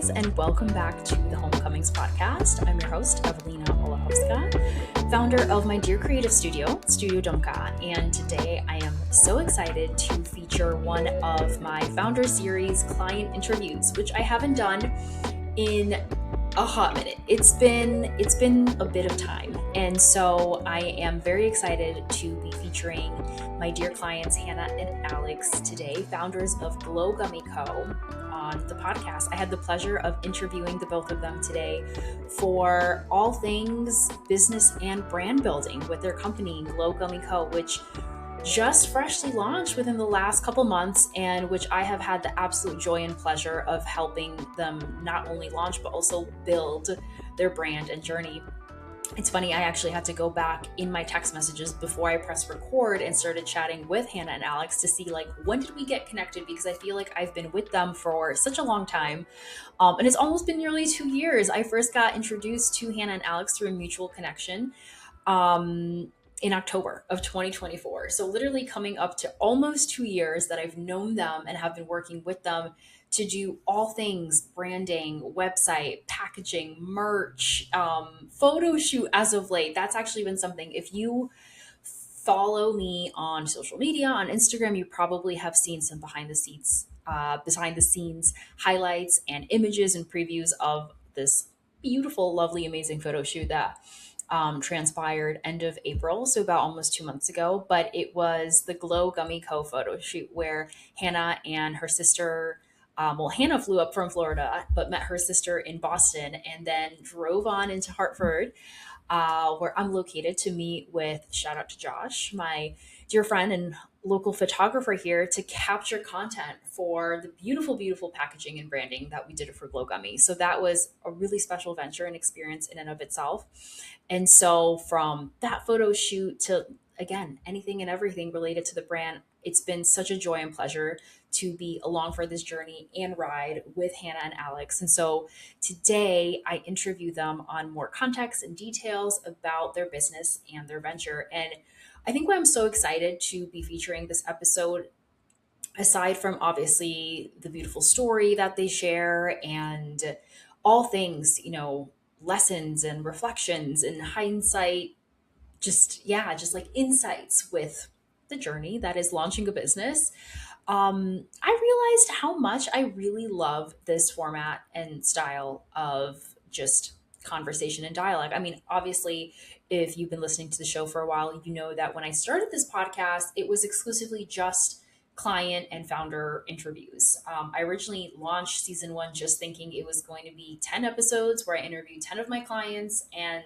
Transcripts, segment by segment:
guys, and welcome back to the Homecomings podcast. I'm your host, Evelina Olachowska, founder of my dear creative studio, Studio Domka, and today I am so excited to feature one of my founder series client interviews, which I haven't done in a hot minute. It's been a bit of time, and so I am very excited to be featuring my dear clients Hannah and Alex today, founders of GlowGummyCo, on the podcast. I had the pleasure of interviewing the both of them today for all things business and brand building with their company GlowGummyCo, which just freshly launched within the last couple months, and which I have had the absolute joy and pleasure of helping them not only launch but also build their brand and journey. It's funny, I actually had to go back in my text messages before I pressed record and started chatting with Hannah and Alex to see when did we get connected, because I feel like I've been with them for such a long time. And it's almost been nearly 2 years. I first got introduced to Hannah and Alex through a mutual connection. In October of 2024. So literally coming up to almost 2 years that I've known them and have been working with them to do all things branding, website, packaging, merch, photo shoot as of late. That's actually been something. If you follow me on social media, on Instagram, you probably have seen some behind the scenes highlights and images and previews of this beautiful, lovely, amazing photo shoot that transpired end of April, so about almost 2 months ago. But it was the Glow Gummy Co. photo shoot where Hannah and her sister, Hannah flew up from Florida, but met her sister in Boston and then drove on into Hartford, where I'm located, to meet with, shout out to Josh, my dear friend and local photographer here, to capture content for the beautiful, beautiful packaging and branding that we did for Glow Gummy. So that was a really special venture and experience in and of itself. And so from that photo shoot to, again, anything and everything related to the brand, it's been such a joy and pleasure to be along for this journey and ride with Hannah and Alex. And so today I interview them on more context and details about their business and their venture. And I think why I'm so excited to be featuring this episode, aside from obviously the beautiful story that they share and all things, lessons and reflections and hindsight, just like insights with the journey that is launching a business. I realized how much I really love this format and style of just conversation and dialogue. I mean, obviously, if you've been listening to the show for a while, you know that when I started this podcast, it was exclusively just client and founder interviews. I originally launched season 1 just thinking it was going to be 10 episodes where I interviewed 10 of my clients, and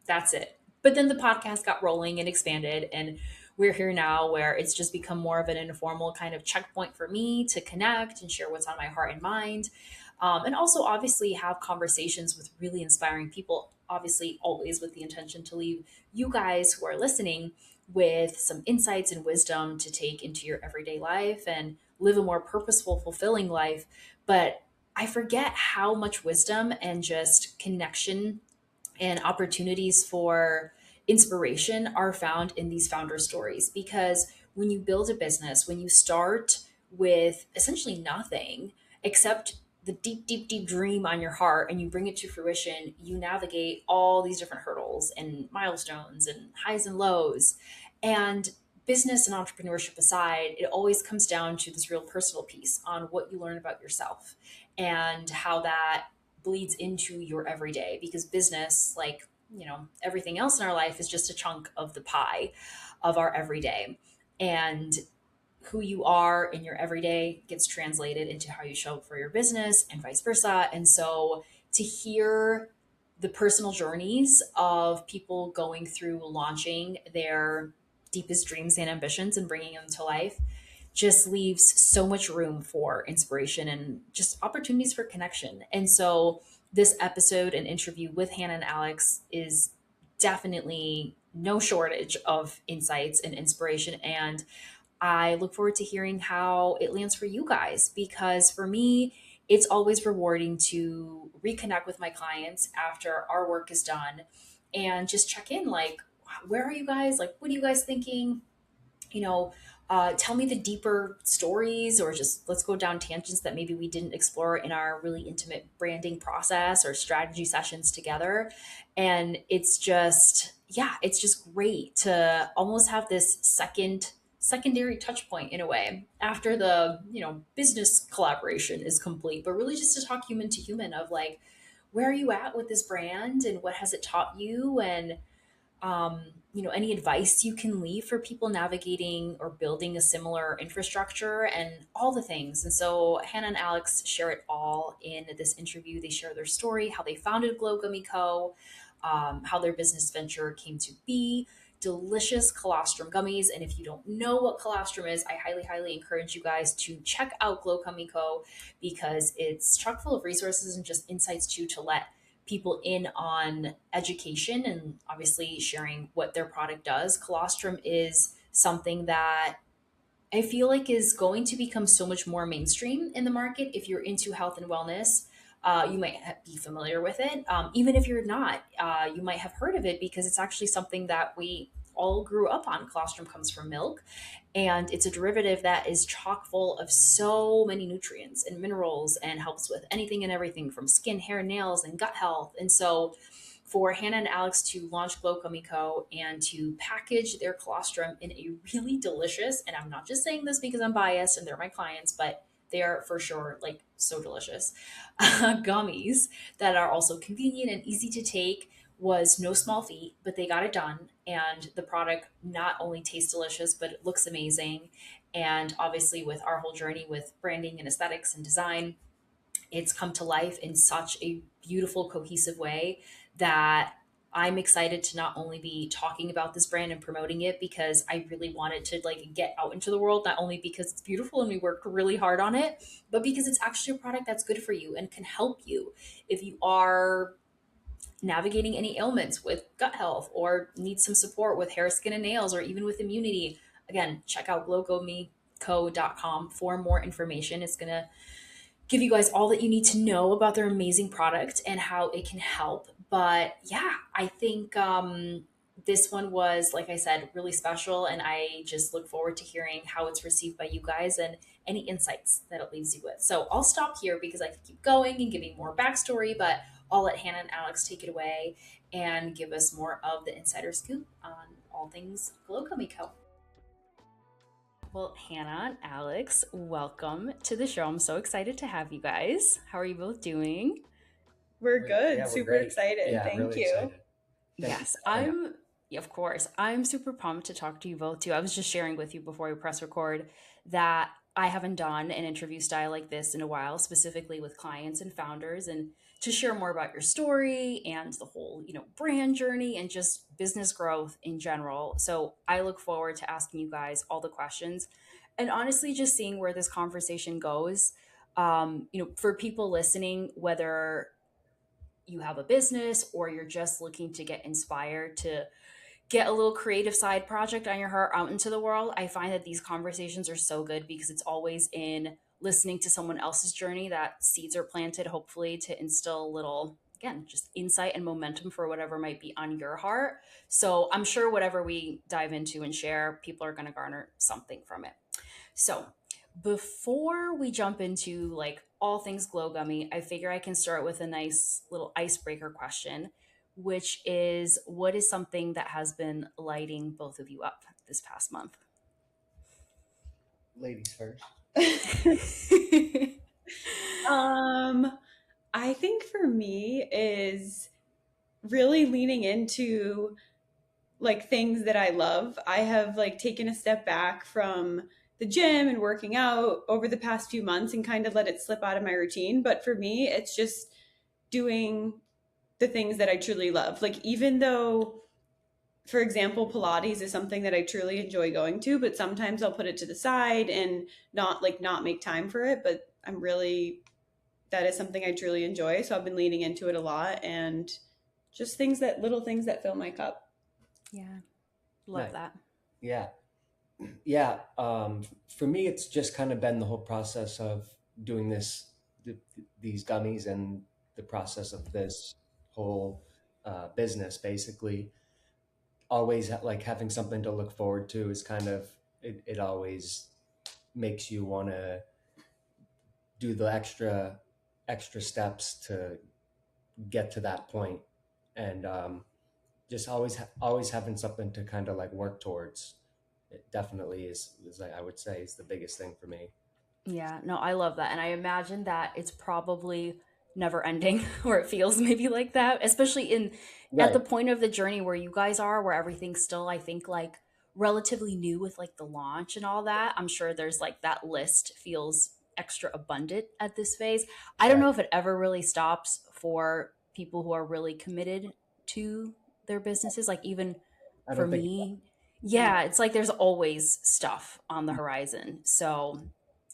that's it. But then the podcast got rolling and expanded, and we're here now where it's just become more of an informal kind of checkpoint for me to connect and share what's on my heart and mind. And also obviously have conversations with really inspiring people, obviously always with the intention to leave you guys who are listening with some insights and wisdom to take into your everyday life and live a more purposeful, fulfilling life. But I forget how much wisdom and just connection and opportunities for inspiration are found in these founder stories. Because when you build a business, when you start with essentially nothing except the deep, deep, deep dream on your heart and you bring it to fruition, you navigate all these different hurdles and milestones and highs and lows. And business and entrepreneurship aside, it always comes down to this real personal piece on what you learn about yourself and how that bleeds into your everyday, because business, like, everything else in our life, is just a chunk of the pie of our everyday. And who you are in your everyday gets translated into how you show up for your business and vice versa. And so to hear the personal journeys of people going through launching their deepest dreams and ambitions and bringing them to life just leaves so much room for inspiration and just opportunities for connection. And so this episode and interview with Hannah and Alex is definitely no shortage of insights and inspiration. And I look forward to hearing how it lands for you guys, because for me, it's always rewarding to reconnect with my clients after our work is done and just check in, where are you guys? What are you guys thinking? tell me the deeper stories, or just let's go down tangents that maybe we didn't explore in our really intimate branding process or strategy sessions together. And it's just, yeah, it's just great to almost have this secondary touch point in a way after the business collaboration is complete, but really just to talk human to human of like, where are you at with this brand and what has it taught you, and any advice you can leave for people navigating or building a similar infrastructure and all the things. And so Hannah and Alex share it all in this interview. They share their story, how they founded GlowGummyCo, how their business venture came to be. Delicious colostrum gummies. And if you don't know what colostrum is, I highly, highly encourage you guys to check out GlowGummyCo because it's chock full of resources and just insights too to let people in on education and obviously sharing what their product does. Colostrum is something that I feel like is going to become so much more mainstream in the market. If you're into health and wellness, you might be familiar with it. Even if you're not, you might have heard of it because it's actually something that we all grew up on. Colostrum comes from milk, and it's a derivative that is chock full of so many nutrients and minerals and helps with anything and everything from skin, hair, nails, and gut health. And so for Hannah and Alex to launch Glow Gummy Co. and to package their colostrum in a really delicious, and I'm not just saying this because I'm biased and they're my clients, but they are for sure like so delicious gummies that are also convenient and easy to take, was no small feat, but they got it done. And the product not only tastes delicious, but it looks amazing. And obviously, with our whole journey with branding and aesthetics and design, it's come to life in such a beautiful, cohesive way that I'm excited to not only be talking about this brand and promoting it because I really wanted to like get out into the world, not only because it's beautiful and we worked really hard on it, but because it's actually a product that's good for you and can help you if you are navigating any ailments with gut health or need some support with hair, skin, and nails, or even with immunity. Again, check out glowgomico.com for more information. It's going to give you guys all that you need to know about their amazing product and how it can help. But yeah, I think this one was, like I said, really special. And I just look forward to hearing how it's received by you guys and any insights that it leaves you with. So I'll stop here because I could keep going and giving more backstory, but I'll let Hannah and Alex take it away and give us more of the insider scoop on all things Glow Gummy Co. Well, Hannah and Alex, welcome to the show. I'm so excited to have you guys. How are you both doing? We're good. Yeah, we're Super great. excited. Yeah, Thank really you. excited. Thank you Yes, for having us. yeah, of course. I'm super pumped to talk to you both too. I was just sharing with you before we press record that I haven't done an interview style like this in a while, specifically with clients and founders, and to share more about your story and the whole, brand journey and just business growth in general. So I look forward to asking you guys all the questions and honestly just seeing where this conversation goes. For people listening, whether you have a business or you're just looking to get inspired to get a little creative side project on your heart out into the world, I find that these conversations are so good because it's always in listening to someone else's journey that seeds are planted, hopefully, to instill a little, again, just insight and momentum for whatever might be on your heart. So I'm sure whatever we dive into and share, people are going to garner something from it. So before we jump into like all things glow gummy, I figure I can start with a nice little icebreaker question, which is what is something that has been lighting both of you up this past month? Ladies first. um, I think for me is really leaning into like things that I love. I have like taken a step back from the gym and working out over the past few months and kind of let it slip out of my routine. But for me, it's just doing the things that I truly love. Like even though for example, Pilates is something that I truly enjoy going to, but sometimes I'll put it to the side and not make time for it. But that is something I truly enjoy. So I've been leaning into it a lot and just little things that fill my cup. Yeah, love Nice. that. Yeah. Yeah. For me, it's just kind of been the whole process of doing these gummies and the process of this whole business, basically. Always like having something to look forward to is kind of it always makes you want to do the extra steps to get to that point, and just always having something to kind of like work towards. It definitely is like I would say is the biggest thing for me. Yeah, no, I love that. And I imagine that it's probably never ending or it feels maybe like that, especially in at the Right. point of the journey where you guys are, where everything's still, I think, like relatively new with like the launch and all that. I'm sure there's like that list feels extra abundant at this phase. I don't Right. know if it ever really stops for people who are really committed to their businesses. Like even I for don't think. me, Yeah. yeah, it's like there's always stuff on the horizon. So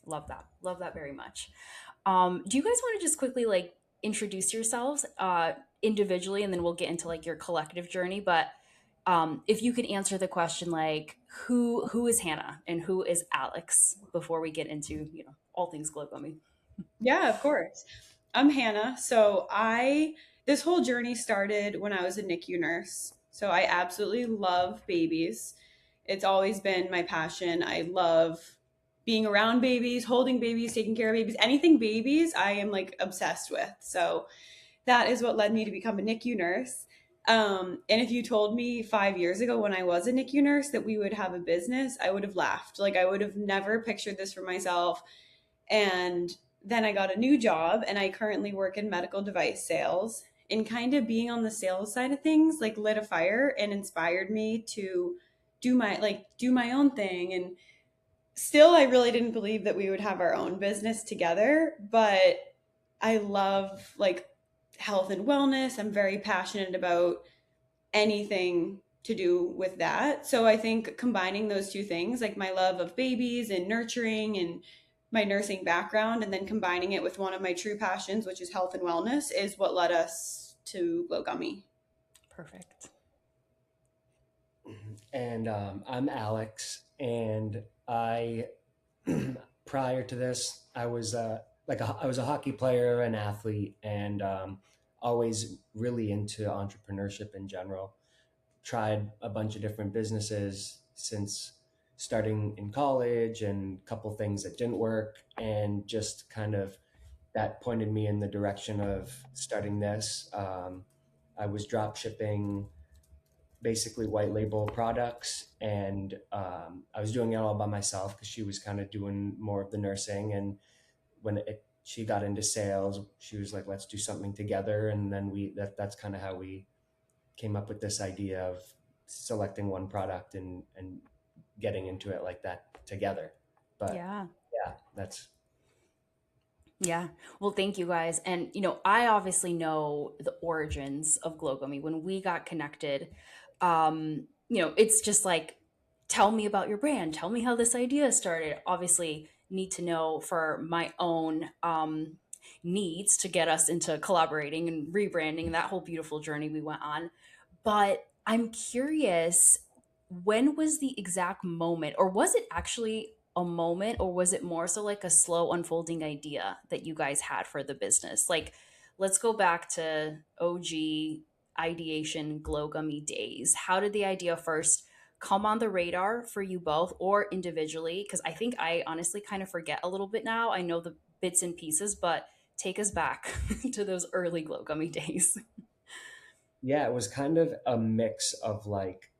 love that. Love that very much. Do you guys want to just quickly like introduce yourselves individually, and then we'll get into like your collective journey? But if you could answer the question like who is Hannah and who is Alex before we get into all things Glow Gummy. Yeah, of course. I'm Hannah. This whole journey started when I was a NICU nurse. So I absolutely love babies. It's always been my passion. I love being around babies, holding babies, taking care of babies, anything babies, I am like obsessed with. So that is what led me to become a NICU nurse. And if you told me 5 years ago when I was a NICU nurse that we would have a business, I would have laughed. Like I would have never pictured this for myself. And then I got a new job and I currently work in medical device sales. And kind of being on the sales side of things like lit a fire and inspired me to do my own thing. And still I really didn't believe that we would have our own business together, but I love like health and wellness. I'm very passionate about anything to do with that. So I think combining those two things, like my love of babies and nurturing and my nursing background, and then combining it with one of my true passions, which is health and wellness, is what led us to Glow Gummy. Perfect. And I'm Alex, and I prior to this, I was I was a hockey player, an athlete, and always really into entrepreneurship in general. Tried a bunch of different businesses since starting in college, and a couple things that didn't work, and just kind of that pointed me in the direction of starting this. I was drop shipping basically white label products, and I was doing it all by myself because she was kind of doing more of the nursing. And she got into sales, she was like, let's do something together. And then that's kind of how we came up with this idea of selecting one product and getting into it like that together. But Yeah. yeah, that's Yeah. Well, thank you guys. And, I obviously know the origins of Glow Gummy. When we got connected, it's just like, tell me about your brand. Tell me how this idea started. Obviously, need to know for my own needs to get us into collaborating and rebranding that whole beautiful journey we went on. But I'm curious, when was the exact moment, or was it actually a moment, or was it more so like a slow unfolding idea that you guys had for the business? Like, let's go back to OG ideation Glow Gummy days. How did the idea first come on the radar for you both or individually? Because I think I honestly kind of forget a little bit now. I know the bits and pieces, but take us back to those early Glow Gummy days. yeah, it was kind of a mix of like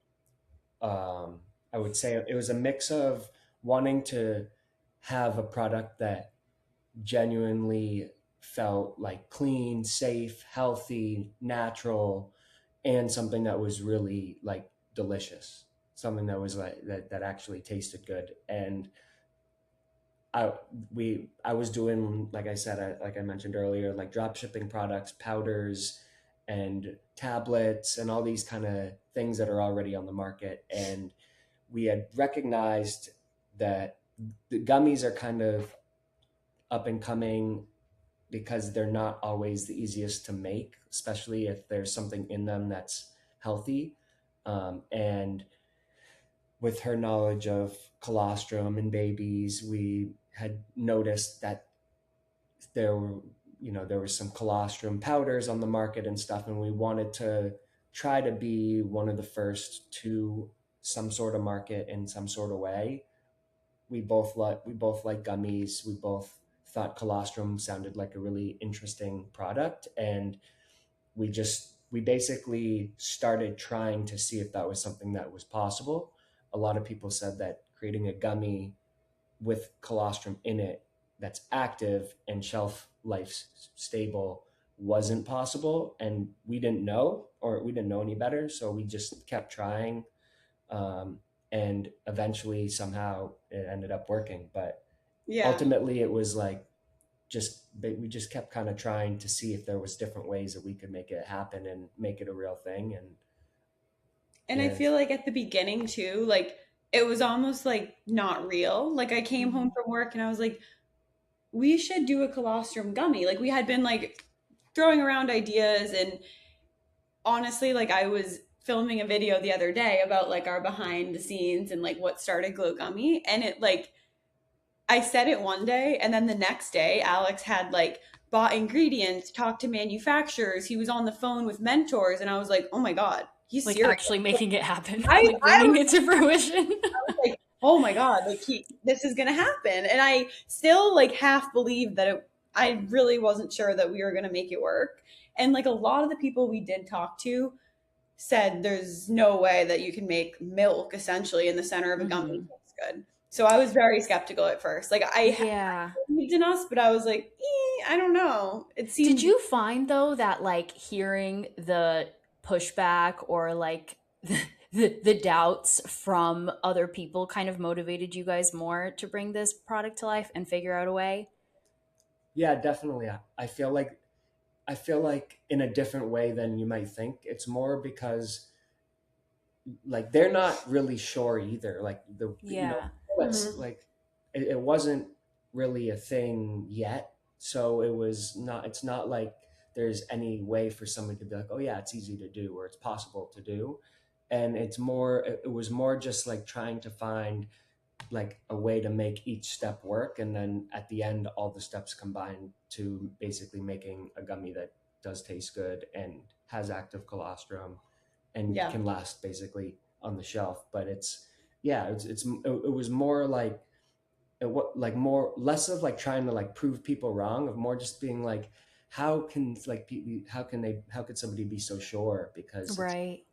I would say it was a mix of wanting to have a product that genuinely felt like clean, safe, healthy, natural, and something that was really like delicious, something that was like that actually tasted good. And I I was doing, like I said, like I mentioned earlier, like drop shipping products, powders, and tablets, and all these kind of things that are already on the market. And we had recognized that the gummies are kind of up and coming because they're not always the easiest to make, especially if there's something in them that's healthy. And with her knowledge of colostrum in babies, we had noticed that there were, there was some colostrum powders on the market and stuff, and we wanted to try to be one of the first to some sort of market in some sort of way. we both like gummies. We both thought colostrum sounded like a really interesting product, and we basically started trying to see if that was something that was possible. A lot of people said that creating a gummy with colostrum in it that's active and shelf life stable wasn't possible, and we didn't know any better, so we just kept trying, um, and eventually somehow it ended up working. But Yeah. ultimately it was like we just kept kind of trying to see if there was different ways that we could make it happen and make it a real thing. And I And feel like at the beginning too, like it was almost like not real. Like I came home Mhm. from work and I was like, we should do a colostrum gummy. Like we had been like throwing around ideas, and honestly, like I was filming a video the other day about like our behind the scenes and like what started Glow Gummy, and it like I said it one day, and then the next day Alex had like bought ingredients, talked to manufacturers, he was on the phone with mentors, and I was like, "Oh my god, he's Like serious." actually making it happen, like I bringing it to fruition. was like, "Oh my god, like this is going to happen." And I still like half believed that I really wasn't sure that we were going to make it work. And like a lot of the people we did talk to said there's no way that you can make milk essentially in the center of a gummy Mhm. taste good. So I was very skeptical at first. Like I Yeah. believed in us, but I was like, I don't know. It Did seemed you find though that like hearing the pushback or like the doubts from other people kind of motivated you guys more to bring this product to life and figure out a way? yeah, definitely. I feel like in a different way than you might think. It's more because like they're not really sure either. Like Yeah. it's Mhm. like it wasn't really a thing yet. So it's not like there's any way for somebody to be like, oh yeah, it's easy to do or it's possible to do. And it was more just like trying to find like a way to make each step work, and then at the end all the steps combine to basically making a gummy that does taste good and has active colostrum and Yeah. can last basically on the shelf. But it was more like like more less of like trying to like prove people wrong, of more just being like how could somebody be so sure, because it's Right.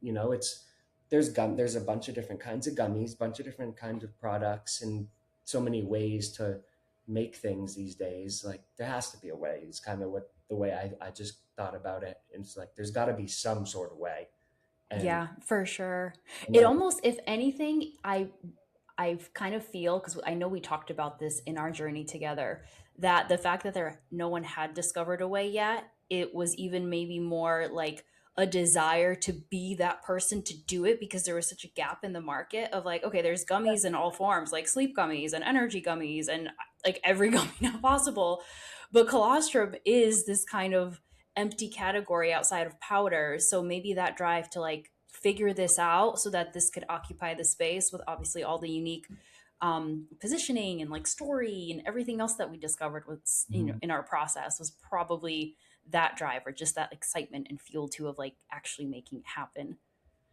it's there's a bunch of different kinds of gummies, bunch of different kinds of products, and so many ways to make things these days. Like there has to be a way. It's kind of what the way I just thought about it. And it's like there's got to be some sort of way. and Yeah, for sure. and It then almost, if anything, I kind of feel, because I know we talked about this in our journey together, that the fact that no one had discovered a way yet, it was even maybe more like a desire to be that person to do it, because there was such a gap in the market of like, okay, there's gummies in all forms, like sleep gummies and energy gummies and like every gummy now possible, but colostrum is this kind of empty category outside of powder. So maybe that drive to like figure this out so that this could occupy the space with obviously all the unique positioning and like story and everything else that we discovered was, Mhm. in our process, was probably that drive, or just that excitement and fuel too of like actually making it happen.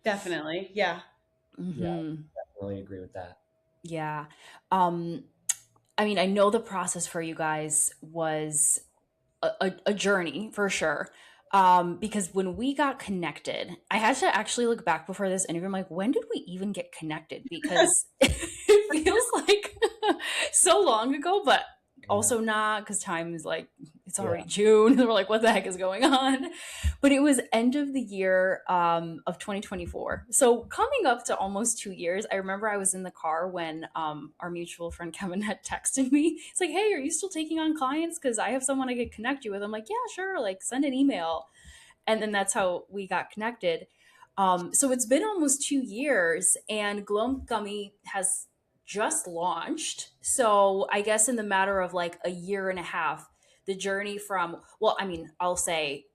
Definitely. Yeah. Yeah, Hmm. I really agree with that. Yeah. um I mean, I know the process for you guys was a journey for sure. Because when we got connected, I had to actually look back before this interview. I'm like, when did we even get connected? Because it feels like so long ago, but Yeah. also not, because time is like, it's already Yeah. June. We're like, what the heck is going on? But it was end of the year of 2024. So coming up to almost 2 years, I remember I was in the car when our mutual friend Kevin had texted me. It's like, hey, are you still taking on clients? Because I have someone I could connect you with. I'm like, yeah, sure. Like, send an email. And then that's how we got connected. So it's been almost 2 years, and Glow Gummy has just launched. So I guess in the matter of like a year and a half, the journey from, well, I mean, I'll say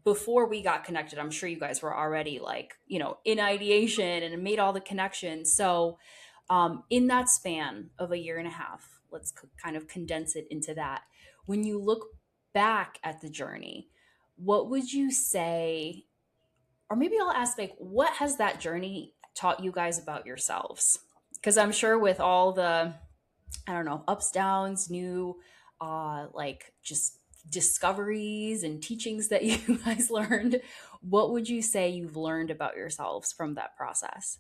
before we got connected, I'm sure you guys were already like, in ideation and made all the connections. So in that span of a year and a half, let's kind of condense it into that. When you look back at the journey, what would you say, or maybe I'll ask, like, what has that journey taught you guys about yourselves? Because I'm sure with all the, I don't know, ups, downs, new, like just discoveries and teachings that you guys learned, what would you say you've learned about yourselves from that process?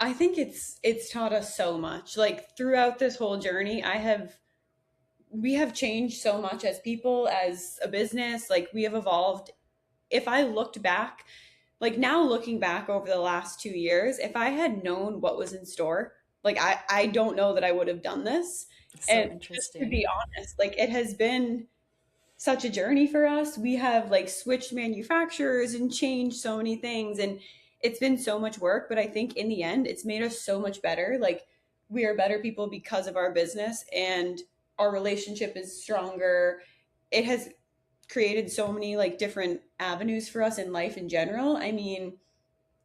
I think it's taught us so much. Like throughout this whole journey, I have we have changed so much as people, as a business. Like we have evolved. If I looked back, like now looking back over the last 2 years, if I had known what was in store, like I don't know that I would have done this. So And just to interesting. be honest, like it has been such a journey for us. We have like switched manufacturers and changed so many things, and it's been so much work, but I think in the end it's made us so much better. Like we are better people because of our business, and our relationship is stronger. It has created so many like different avenues for us in life in general. I mean,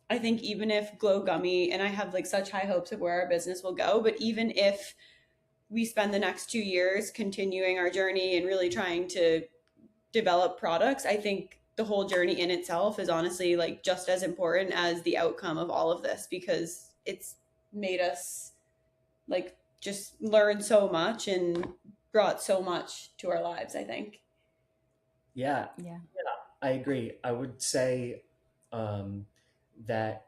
I think even if Glow Gummy, and I have like such high hopes of where our business will go, but even if we spend the next 2 years continuing our journey and really trying to develop products, I think the whole journey in itself is honestly like just as important as the outcome of all of this, because it's made us like just learn so much and brought so much to our lives, I think. Yeah, Yeah. I agree. I would say um, that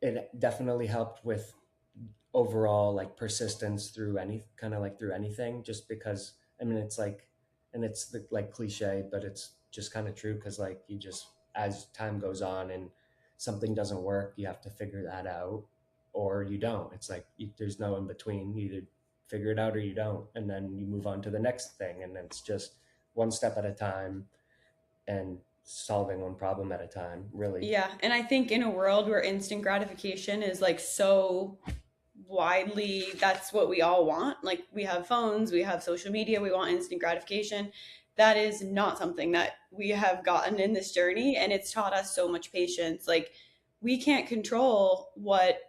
it definitely helped with overall like persistence through any kind of like through anything, just because I mean it's like, and it's the like cliche, but it's just kind of true, because like you just, as time goes on and something doesn't work, you have to figure that out or you don't. It's like there's no in between. You either figure it out or you don't, and then you move on to the next thing, and it's just one step at a time and solving one problem at a time, really. Yeah, and I think in a world where instant gratification is like so widely, that's what we all want. Like we have phones, we have social media, we want instant gratification. That is not something that we have gotten in this journey, and it's taught us so much patience. Like we can't control what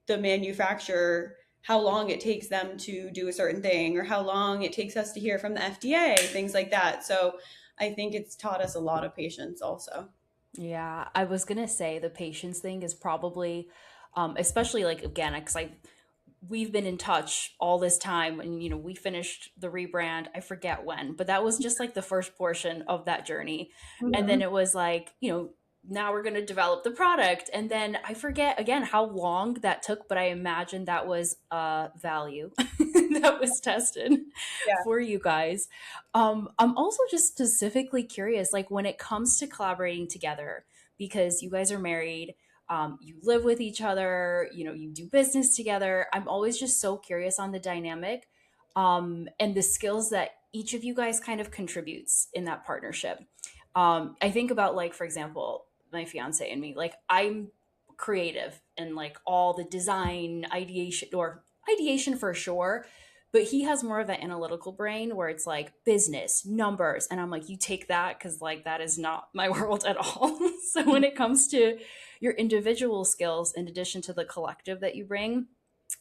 the manufacturer, how long it takes them to do a certain thing, or how long it takes us to hear from the FDA, things like that. So I think it's taught us a lot of patience also. Yeah, I was gonna say the patience thing is probably, especially like again, because we've been in touch all this time, and we finished the rebrand. I forget when, but that was just like the first portion of that journey, and then Mhm. it was like now we're gonna develop the product, and then I forget again how long that took, but I imagine that was value that was tested Yeah. for you guys. I'm also just specifically curious, like when it comes to collaborating together, because you guys are married, you live with each other, you do business together. I'm always just so curious on the dynamic, and the skills that each of you guys kind of contributes in that partnership. I think about, like, for example, my fiance and me, like, I'm creative and like all the design ideation for sure, but he has more of an analytical brain where it's like business numbers, and I'm like, you take that, because like that is not my world at all. So when it comes to your individual skills in addition to the collective that you bring,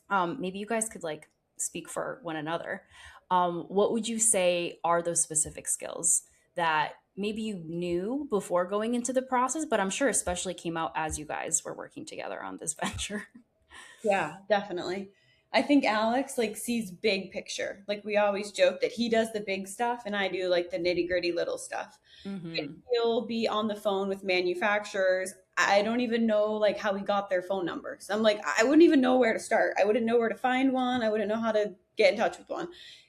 maybe you guys could like speak for one another. What would you say are those specific skills that maybe you knew before going into the process, but I'm sure especially came out as you guys were working together on this venture? Yeah, definitely. I think Alex like sees big picture. Like we always joke that he does the big stuff and I do like the nitty-gritty little stuff. Mm-hmm. He'll be on the phone with manufacturers. I don't even know like how he got their phone numbers. I'm like, I wouldn't even know where to start. I wouldn't know where to find one. I wouldn't know how to get in touch with one.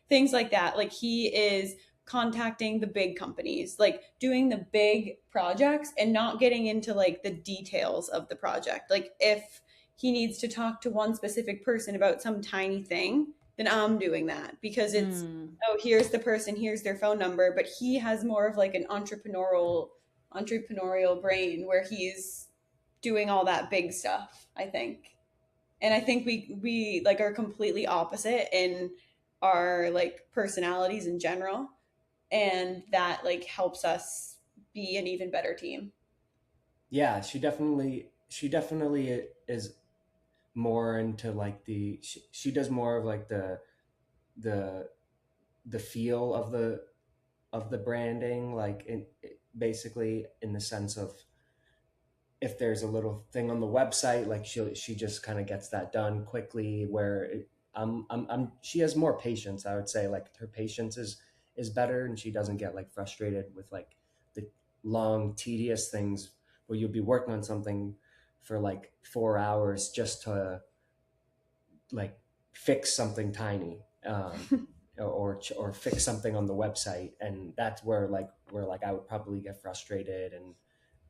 Things like that. Like he is contacting the big companies, like doing the big projects and not getting into like the details of the project. Like if he needs to talk to one specific person about some tiny thing, then I'm doing that because it's, Mm. oh, here's the person, here's their phone number. But he has more of like an entrepreneurial brain where he's doing all that big stuff, I think. And I think we like are completely opposite in our like personalities in general, and that like helps us be an even better team. Yeah, she definitely is more into like she does more of like the the feel of the branding, like basically in the sense of if there's a little thing on the website, like she just kind of gets that done quickly. Where she has more patience. I would say like her patience is better, and she doesn't get like frustrated with like the long tedious things where you'll be working on something for like 4 hours just to like fix something tiny, or fix something on the website, and that's where like I would probably get frustrated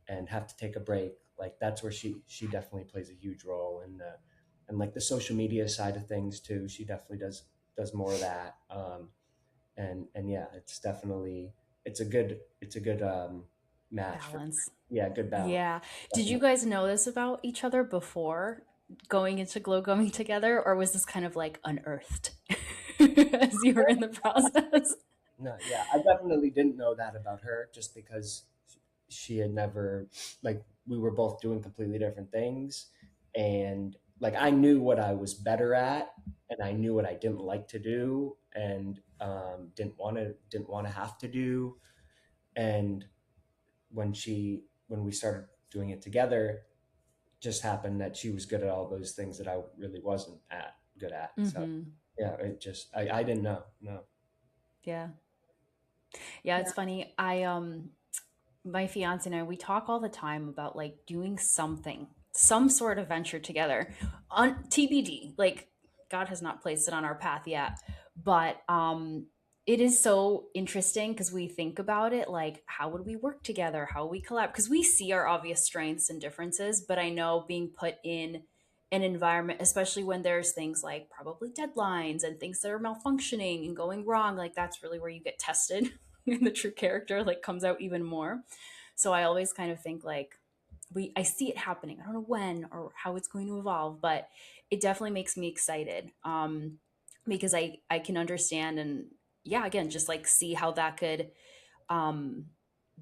and have to take a break. Like that's where she definitely plays a huge role, and like the social media side of things too. She definitely does more of that. And yeah, it's a good match for Balance. yeah, good balance. Yeah. Did you Definitely. guys know this about each other before going into Glow Gummy together, or was this kind of like unearthed as you were in the process? No, yeah, I definitely didn't know that about her just because she had never, like, we were both doing completely different things, and like I knew what I was better at, and I knew what I didn't like to do, and didn't want to have to do. And when we started doing it together, just happened that she was good at all those things that I really wasn't at good at. So Mm-hmm. yeah, I didn't know. No. Yeah. Yeah, Yeah. it's funny. My fiance and I, we talk all the time about like doing something, some sort of venture together on TBD. Like God has not placed it on our path yet, but it is so interesting because we think about it like how would we work together, how we collab, because we see our obvious strengths and differences, but I know being put in an environment, especially when there's things like probably deadlines and things that are malfunctioning and going wrong, like that's really where you get tested and the true character like comes out even more. So I always kind of think like I see it happening. I don't know when or how it's going to evolve, but it definitely makes me excited. Because I can understand and yeah, again, just like see how that could um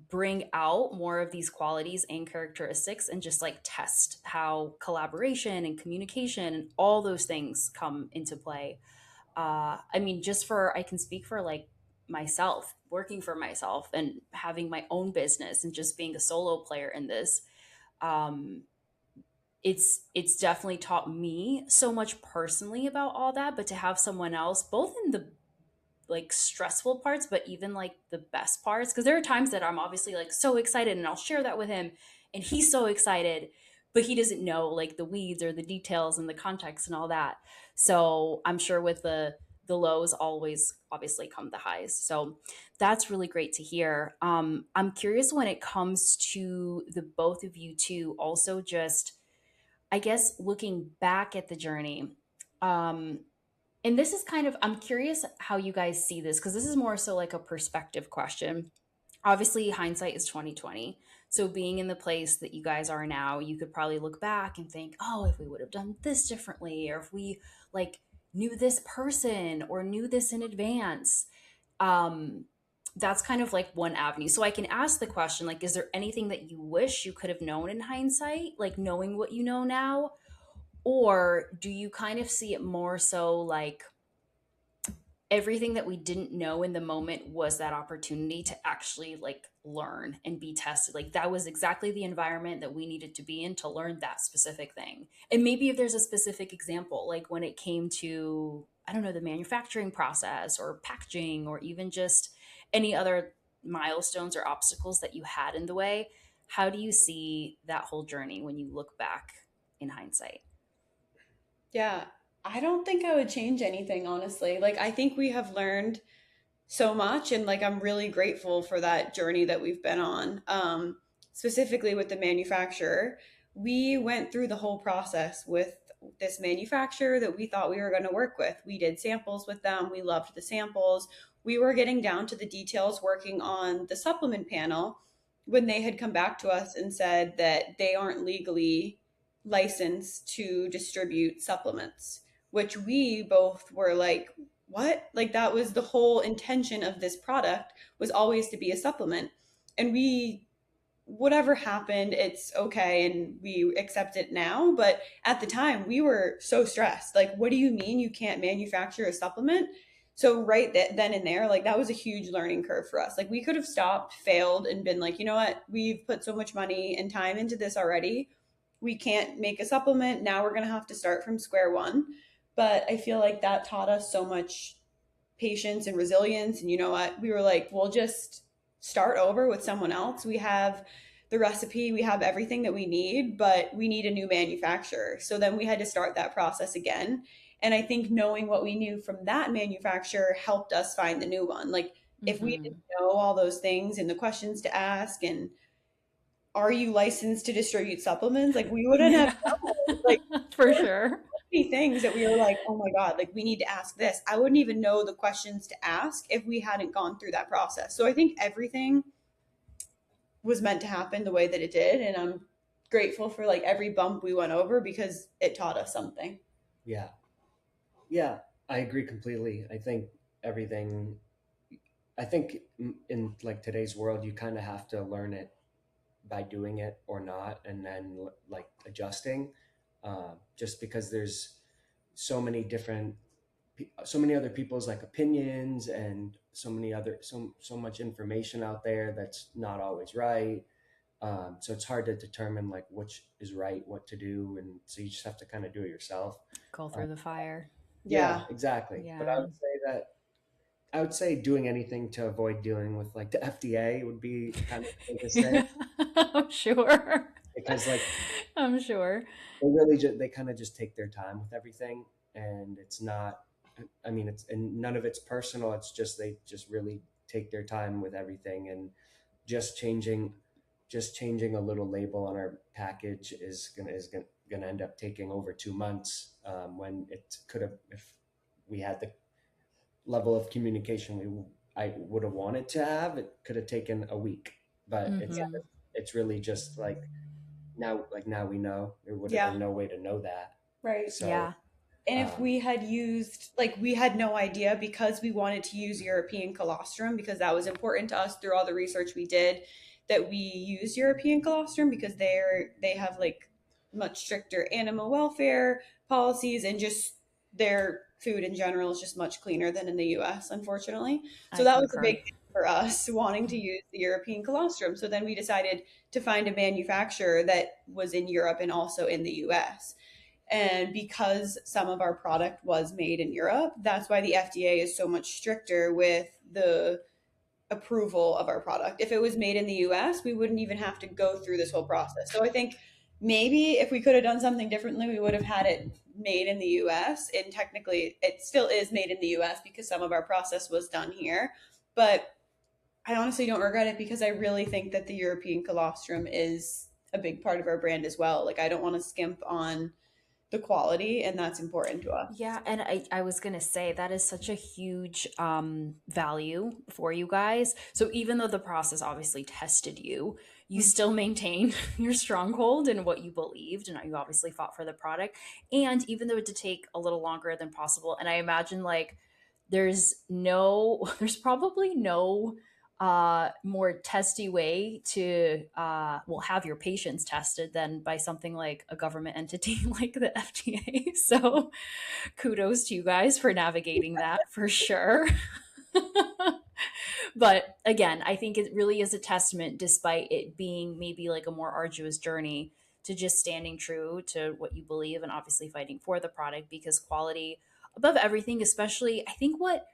bring out more of these qualities and characteristics and just like test how collaboration and communication and all those things come into play. I mean, just for I can speak for like myself, working for myself and having my own business and just being a solo player in this. Um, it's definitely taught me so much personally about all that, but to have someone else, both in the like stressful parts, but even like the best parts. Because there are times that I'm obviously like so excited and I'll share that with him and he's so excited, but he doesn't know like the weeds or the details and the context and all that. So I'm sure with the lows always obviously come the highs. So that's really great to hear. I'm curious when it comes to the both of you too, also just I guess looking back at the journey. Um, and this is kind of I'm curious how you guys see this because this is more so like a perspective question. Obviously hindsight is 2020, so being in the place that you guys are now, you could probably look back and think, oh, if we would have done this differently, or if we like knew this person or knew this in advance. um that's kind of like one avenue. So I can ask the question like, is there anything that you wish you could have known in hindsight, like knowing what you know now? Or do you kind of see it more so like everything that we didn't know in the moment was that opportunity to actually like learn and be tested? Like that was exactly the environment that we needed to be in to learn that specific thing. And maybe if there's a specific example, like when it came to, I don't know, the manufacturing process or packaging or even just any other milestones or obstacles that you had in the way, how do you see that whole journey when you look back in hindsight? Yeah. I don't think I would change anything, honestly. Like, I think we have learned so much, and like, I'm really grateful for that journey that we've been on. Specifically with the manufacturer, we went through the whole process with this manufacturer that we thought we were going to work with. We did samples with them. We loved the samples. We were getting down to the details working on the supplement panel when they had come back to us and said that they aren't legally licensed to distribute supplements, which we both were like, what? Like, that was the whole intention of this product, was always to be a supplement. And we, whatever happened, it's okay and we accept it now. But at the time, we were so stressed. Like, what do you mean you can't manufacture a supplement? So then and there, like that was a huge learning curve for us. Like we could have stopped, failed, and been like, you know what, we've put so much money and time into this already. We can't make a supplement. Now we're gonna have to start from square one. But I feel like that taught us so much patience and resilience. And you know what? We were like, we'll just start over with someone else. We have the recipe, we have everything that we need, but we need a new manufacturer. So then we had to start that process again. And I think knowing what we knew from that manufacturer helped us find the new one. Like if we Mm-hmm. didn't know all those things and the questions to ask and are you licensed to distribute supplements? Like we wouldn't have Yeah, known. Like for sure. many things that we were like, oh my God, like we need to ask this. I wouldn't even know the questions to ask if we hadn't gone through that process. So I think everything was meant to happen the way that it did. And I'm grateful for like every bump we went over because it taught us something. Yeah. Yeah, I agree completely. I think everything, I think in like today's world, you kind of have to learn it by doing it or not, and then like adjusting, just because there's so many different, so many other people's like opinions and so much information out there that's not always right. So it's hard to determine like which is right, what to do, and so you just have to kind of do it yourself. Go Uh, through the fire. yeah, Yeah. exactly. But Yeah. I would say doing anything to avoid dealing with like the FDA would be kind of the biggest thing, Yeah, I'm sure. because like I'm sure. they kind of just take their time with everything, and it's not, I mean, it's, and none of it's personal. It's just they just really take their time with everything, and just changing just changing a little label on our package is gonna end up taking over 2 months, when it could have, if we had the level of communication I would have wanted to have, it could have taken a week. But Mm-hmm. it's really just like now we know there would have Yeah. been no way to know that. Right. So Yeah. And if um, we had used, like, we had no idea because we wanted to use European colostrum because that was important to us through all the research we did that we use European colostrum because they have like much stricter animal welfare policies and just their food in general is just much cleaner than in the US, unfortunately. So I that was a concur. big thing for us wanting to use the European colostrum. So then we decided to find a manufacturer that was in Europe and also in the US. And because some of our product was made in Europe, that's why the FDA is so much stricter with the approval of our product. If it was made in the US, we wouldn't even have to go through this whole process. So I think maybe if we could have done something differently, we would have had it made in the US. And technically, it still is made in the US because some of our process was done here. But I honestly don't regret it because I really think that the European colostrum is a big part of our brand as well. Like, I don't want to skimp on the quality, and that's important to us. Yeah, and I was gonna say that is such a huge value for you guys. So even though the process obviously tested you, you Mm. still maintained your stronghold in what you believed, and you obviously fought for the product. And even though it did take a little longer than possible, and I imagine like there's probably no more testy way to well have your patients tested than by something like a government entity like the FDA. So kudos to you guys for navigating that for sure. But again, I think it really is a testament, despite it being maybe like a more arduous journey, to just standing true to what you believe and obviously fighting for the product because quality above everything, especially I think what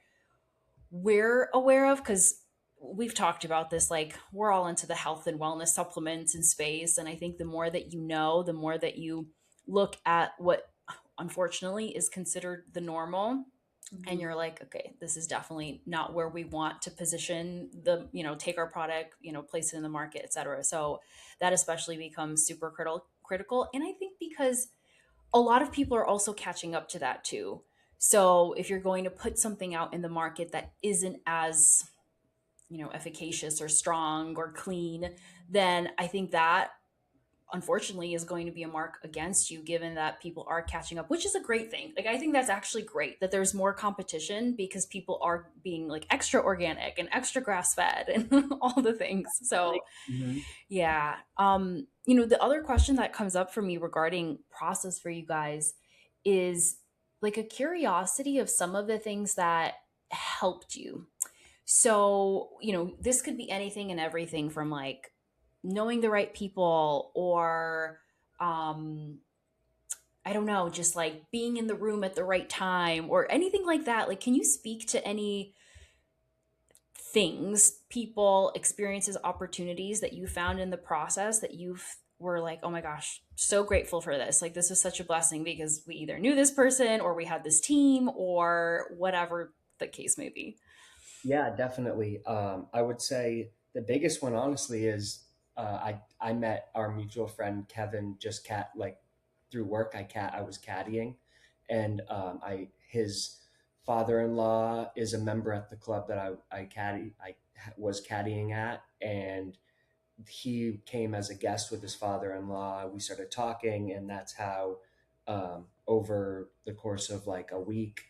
we're aware of, because we've talked about this, like we're all into the health and wellness supplements and space. And I think the more that you know, the more that you look at what unfortunately is considered the normal, and Mhm. you're like, okay, this is definitely not where we want to position the, take our product, place it in the market, etc. So that especially becomes super critical. And I think because a lot of people are also catching up to that too. So if you're going to put something out in the market that isn't as, efficacious or strong or clean, then I think that unfortunately is going to be a mark against you, given that people are catching up, which is a great thing. Like I think that's actually great that there's more competition because people are being like extra organic and extra grass fed and all the things. So mhm. yeah. The other question that comes up for me regarding process for you guys is like a curiosity of some of the things that helped you. So, this could be anything and everything from like knowing the right people or, um, I don't know, just like being in the room at the right time or anything like that. Like, can you speak to any things, people, experiences, opportunities that you found in the process that you were like, oh my gosh, so grateful for this. Like, this was such a blessing because we either knew this person or we had this team or whatever the case may be. Yeah, definitely. I would say the biggest one, honestly, is I met our mutual friend Kevin just through work. I was caddying, and I his father-in-law is a member at the club that I was caddying at, and he came as a guest with his father-in-law. We started talking, and that's how over the course of like a week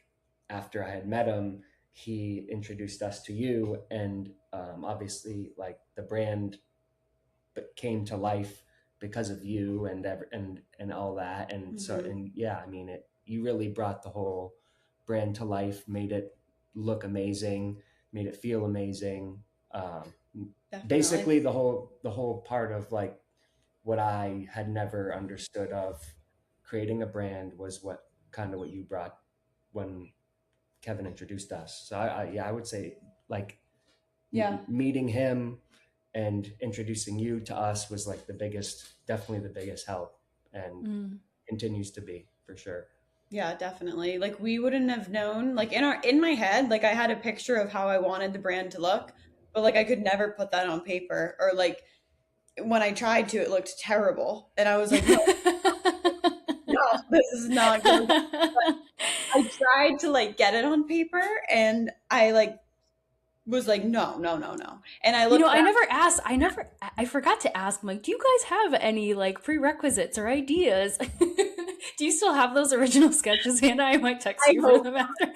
after I had met him, he introduced us to you, and obviously, like the brand came to life because of you and all that. And so, Mm-hmm. and yeah, I mean, it you really brought the whole brand to life, made it look amazing, made it feel amazing. Um, Definitely. Basically, the whole part of like what I had never understood of creating a brand was what you brought when Kevin introduced us. So yeah, I would say like Yeah. meeting him and introducing you to us was like definitely the biggest help, and Mm. continues to be for sure. Yeah, definitely. Like we wouldn't have known, like in my head, like I had a picture of how I wanted the brand to look, but like I could never put that on paper, or like when I tried to, it looked terrible. And I was like, no, no, this is not good. I tried to like get it on paper, and I like was like, no, no, no, no. And I looked I back. never asked. I forgot to ask. I'm like, do you guys have any like prerequisites or ideas? Do you still have those original sketches, Hannah? I might text I you for hope them after.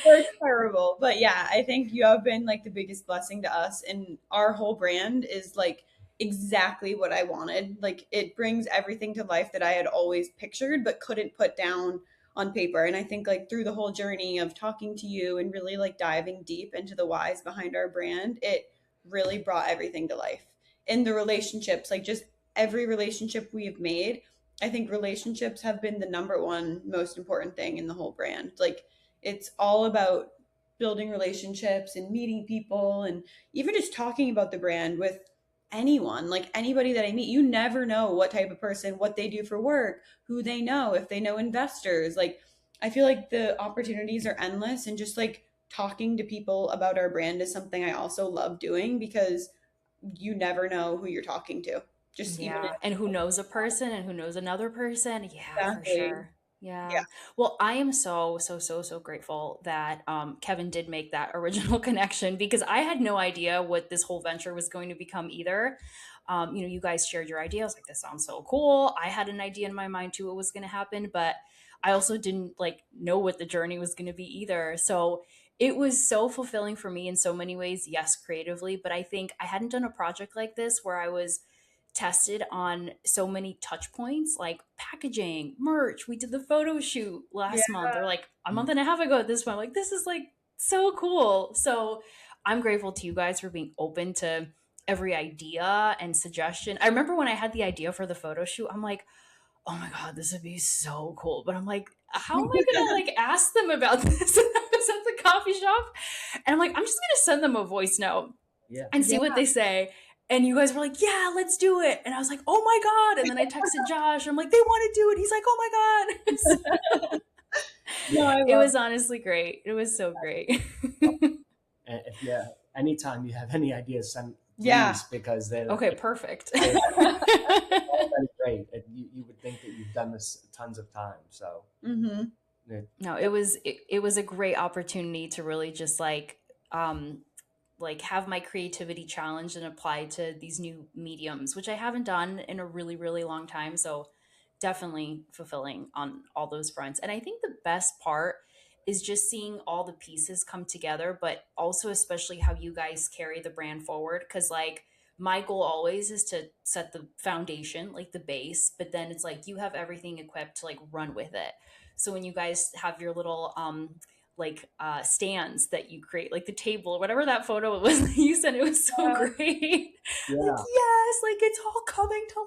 they're terrible. But yeah, I think you have been like the biggest blessing to us. And our whole brand is like exactly what I wanted. Like it brings everything to life that I had always pictured but couldn't put down on paper. And I think like through the whole journey of talking to you and really like diving deep into the whys behind our brand, it really brought everything to life. In the relationships, like just every relationship we have made, I think relationships have been the number one most important thing in the whole brand. Like it's all about building relationships and meeting people and even just talking about the brand with anyone, like anybody that I meet. You never know what type of person, what they do for work, who they know, if they know investors. Like I feel like the opportunities are endless, and just like talking to people about our brand is something I also love doing because you never know who you're talking to. Just even if Yeah. And who knows a person and who knows another person? Yeah, for exactly. sure. Yeah. Yeah. Well, I am so, so, so, so grateful that Kevin did make that original connection because I had no idea what this whole venture was going to become either. You guys shared your idea. I was like, this sounds so cool. I had an idea in my mind too, what was going to happen, but I also didn't like know what the journey was going to be either. So it was so fulfilling for me in so many ways. Yes, creatively, but I think I hadn't done a project like this where I was tested on so many touch points like packaging, merch. We did the photo shoot Yeah. last month or like a month and a half ago at this point. Like, this is like so cool. So I'm grateful to you guys for being open to every idea and suggestion. I remember when I had the idea for the photo shoot, I'm like, oh my God, this would be so cool. But I'm like, how am I gonna like ask them about this? And I was at the coffee shop and I'm like, I'm just gonna send them a voice note Yeah. and see Yeah. what they say. And you guys were like, yeah, let's do it. And I was like, oh my God. And then I texted Josh. I'm like, they want to do it. He's like, oh my God. So No, I it love was honestly great. It was so great. And if anytime you have any ideas, send yeah. please, because Okay, perfect. they've all been great. And you would think that you've done this tons of times. So Mm-hmm. it, No, it was a great opportunity to really just um like have my creativity challenged and applied to these new mediums, which I haven't done in a really, really long time. So definitely fulfilling on all those fronts. And I think the best part is just seeing all the pieces come together, but also especially how you guys carry the brand forward. Cause like my goal always is to set the foundation, like the base, but then it's like you have everything equipped to like run with it. So when you guys have your little like stands that you create, like the table or whatever that photo was that you sent. It was so great. Like, Yeah. yes, like it's all coming to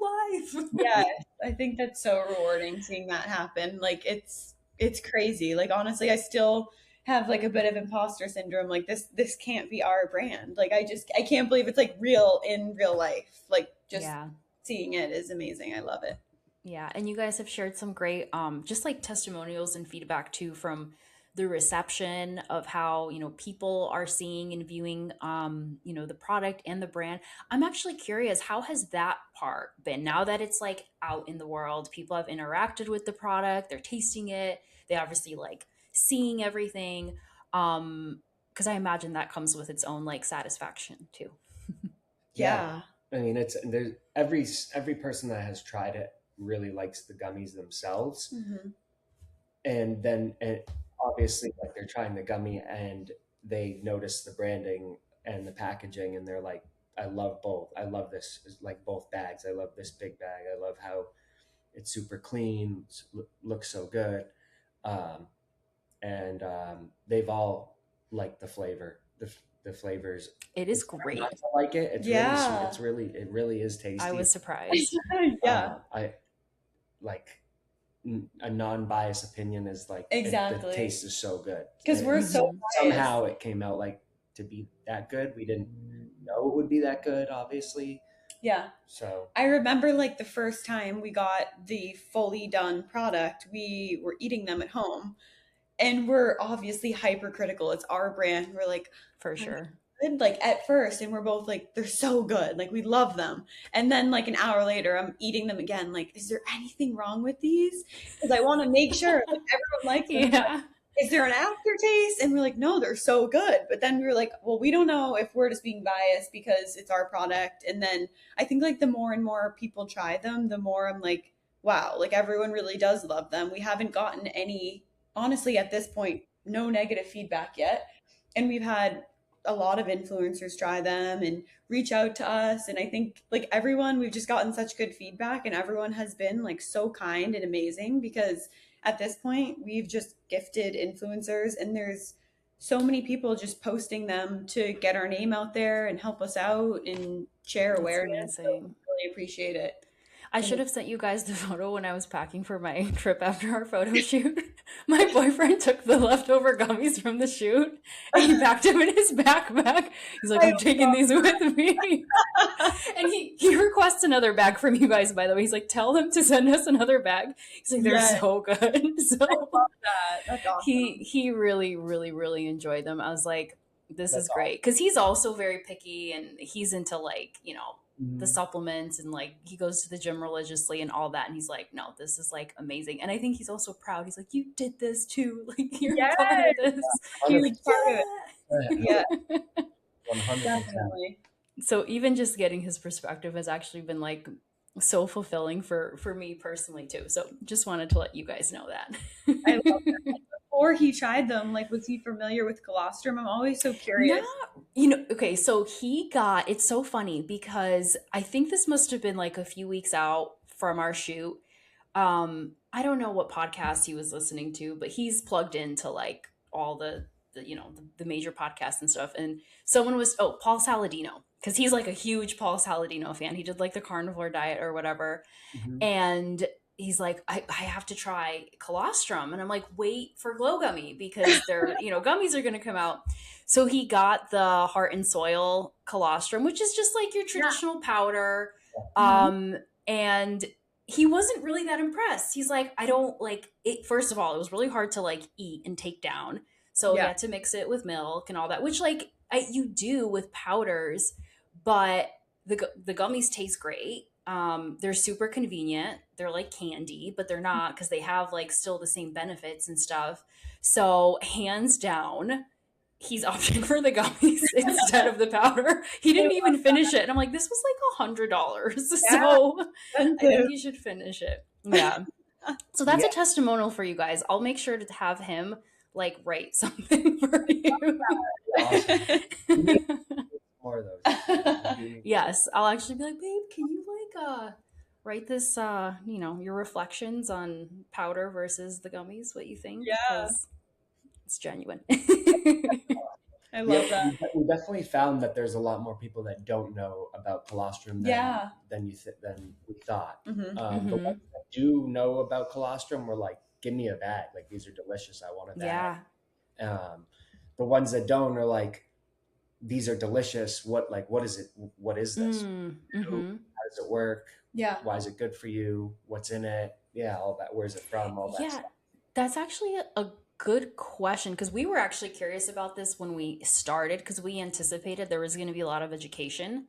life. Yes, I think that's so rewarding seeing that happen. Like it's crazy. Like honestly, I still have like a bit of imposter syndrome. Like this can't be our brand. Like I can't believe it's like real in real life. Like just Yeah. seeing it is amazing. I love it. Yeah, and you guys have shared some great just like testimonials and feedback too from the reception of how, people are seeing and viewing the product and the brand. I'm actually curious, how has that part been now that it's like out in the world? People have interacted with the product, they're tasting it, they obviously like seeing everything. Because I imagine that comes with its own like satisfaction too. Yeah. I mean, there's every person that has tried it really likes the gummies themselves, Mm-hmm. and obviously like they're trying the gummy and they notice the branding and the packaging and they're like, I love both. I love this, like both bags. I love this big bag. I love how it's super clean, looks so good, um, and they've all liked the flavor. The flavors. It is It's hard not great. to like it. It's really sweet. Yeah. It really is tasty. I was surprised. Yeah. I like a non-biased opinion is like the Exactly. taste is so good Because we're so Mhm. biased. somehow it came out like to be that good. We didn't know it would be that good, obviously. Yeah. So I remember like the first time we got the fully done product, we were eating them at home and we're obviously hypercritical. It's our brand. We're like, For are they sure. good? Like at first, and we're both like, they're so good. Like we love them. And then like an hour later, I'm eating them again. Like, is there anything wrong with these? Because I want to make sure like everyone likes them. Yeah. Is there an aftertaste? And we're like, no, they're so good. But then we were like, well, we don't know if we're just being biased because it's our product. And then I think like the more and more people try them, the more I'm like, wow, like everyone really does love them. We haven't gotten any, honestly, at this point, no negative feedback yet. And we've had a lot of influencers try them and reach out to us. And I think like everyone, we've just gotten such good feedback and everyone has been like so kind and amazing because at this point we've just gifted influencers and there's so many people just posting them to get our name out there and help us out and share That's awareness. So amazing. we really appreciate it. I should have sent you guys the photo when I was packing for my trip after our photo shoot. My boyfriend took the leftover gummies from the shoot and he packed them in his backpack. He's like, I'm taking these with me. And he requests another bag from you guys, by the way. He's like, tell them to send us another bag. He's like, they're Yes. so good. So That's awesome. he really, really, really enjoyed them. I was like, this That's is great. Because he's also very picky and he's into like, the Mhm. supplements and like he goes to the gym religiously and all that. And he's like, no, this is like amazing. And I think he's also proud. He's like, you did this too. Like you're part of this. Huge part of it. Yeah, Yeah, 100%. definitely. So even just getting his perspective has actually been like so fulfilling for me personally too. So just wanted to let you guys know that. I love that. Before he tried them, like was he familiar with colostrum? I'm always so curious. Okay, so it's so funny because I think this must have been like a few weeks out from our shoot. I don't know what podcast he was listening to, but he's plugged into like all the major podcasts and stuff. And someone was, Paul Saladino, because he's like a huge Paul Saladino fan. He did like the carnivore diet or whatever. Mhm. And he's like, I have to try colostrum. And I'm like, wait for Glow Gummy because they're, gummies are going to come out. So he got the Heart and Soil colostrum, which is just like your traditional powder. And he wasn't really that impressed. He's like, I don't like it. First of all, it was really hard to like eat and take down. So he Yeah. had to mix it with milk and all that, which like you do with powders, but the gummies taste great. They're super convenient. They're like candy, but they're not because they have like still the same benefits and stuff. So hands down, he's opting for the gummies instead of the powder. He didn't even finish it. And I'm like, this was like $100. So I think you should finish it. Yeah. So that's a testimonial for you guys. I'll make sure to have him like write something for you. Awesome. More of those. Yes, I'll actually be like, babe, can you like write this your reflections on powder versus the gummies, what you think? Yeah. Because It's genuine. I Yeah, love that. we definitely found that there's a lot more people that don't know about colostrum Yeah. than we thought. Hmm. The ones that do know about colostrum were like, "Give me a bag! Like these are delicious. I want a bag." Yeah. Um, the ones that don't are like, "These are delicious. What is it? What is this? Mm-hmm. How does it work? Yeah. Why is it good for you? What's in it? Yeah, all that. Where's it from? All that Yeah, stuff." that's actually a good question because we were actually curious about this when we started because we anticipated there was going to be a lot of education.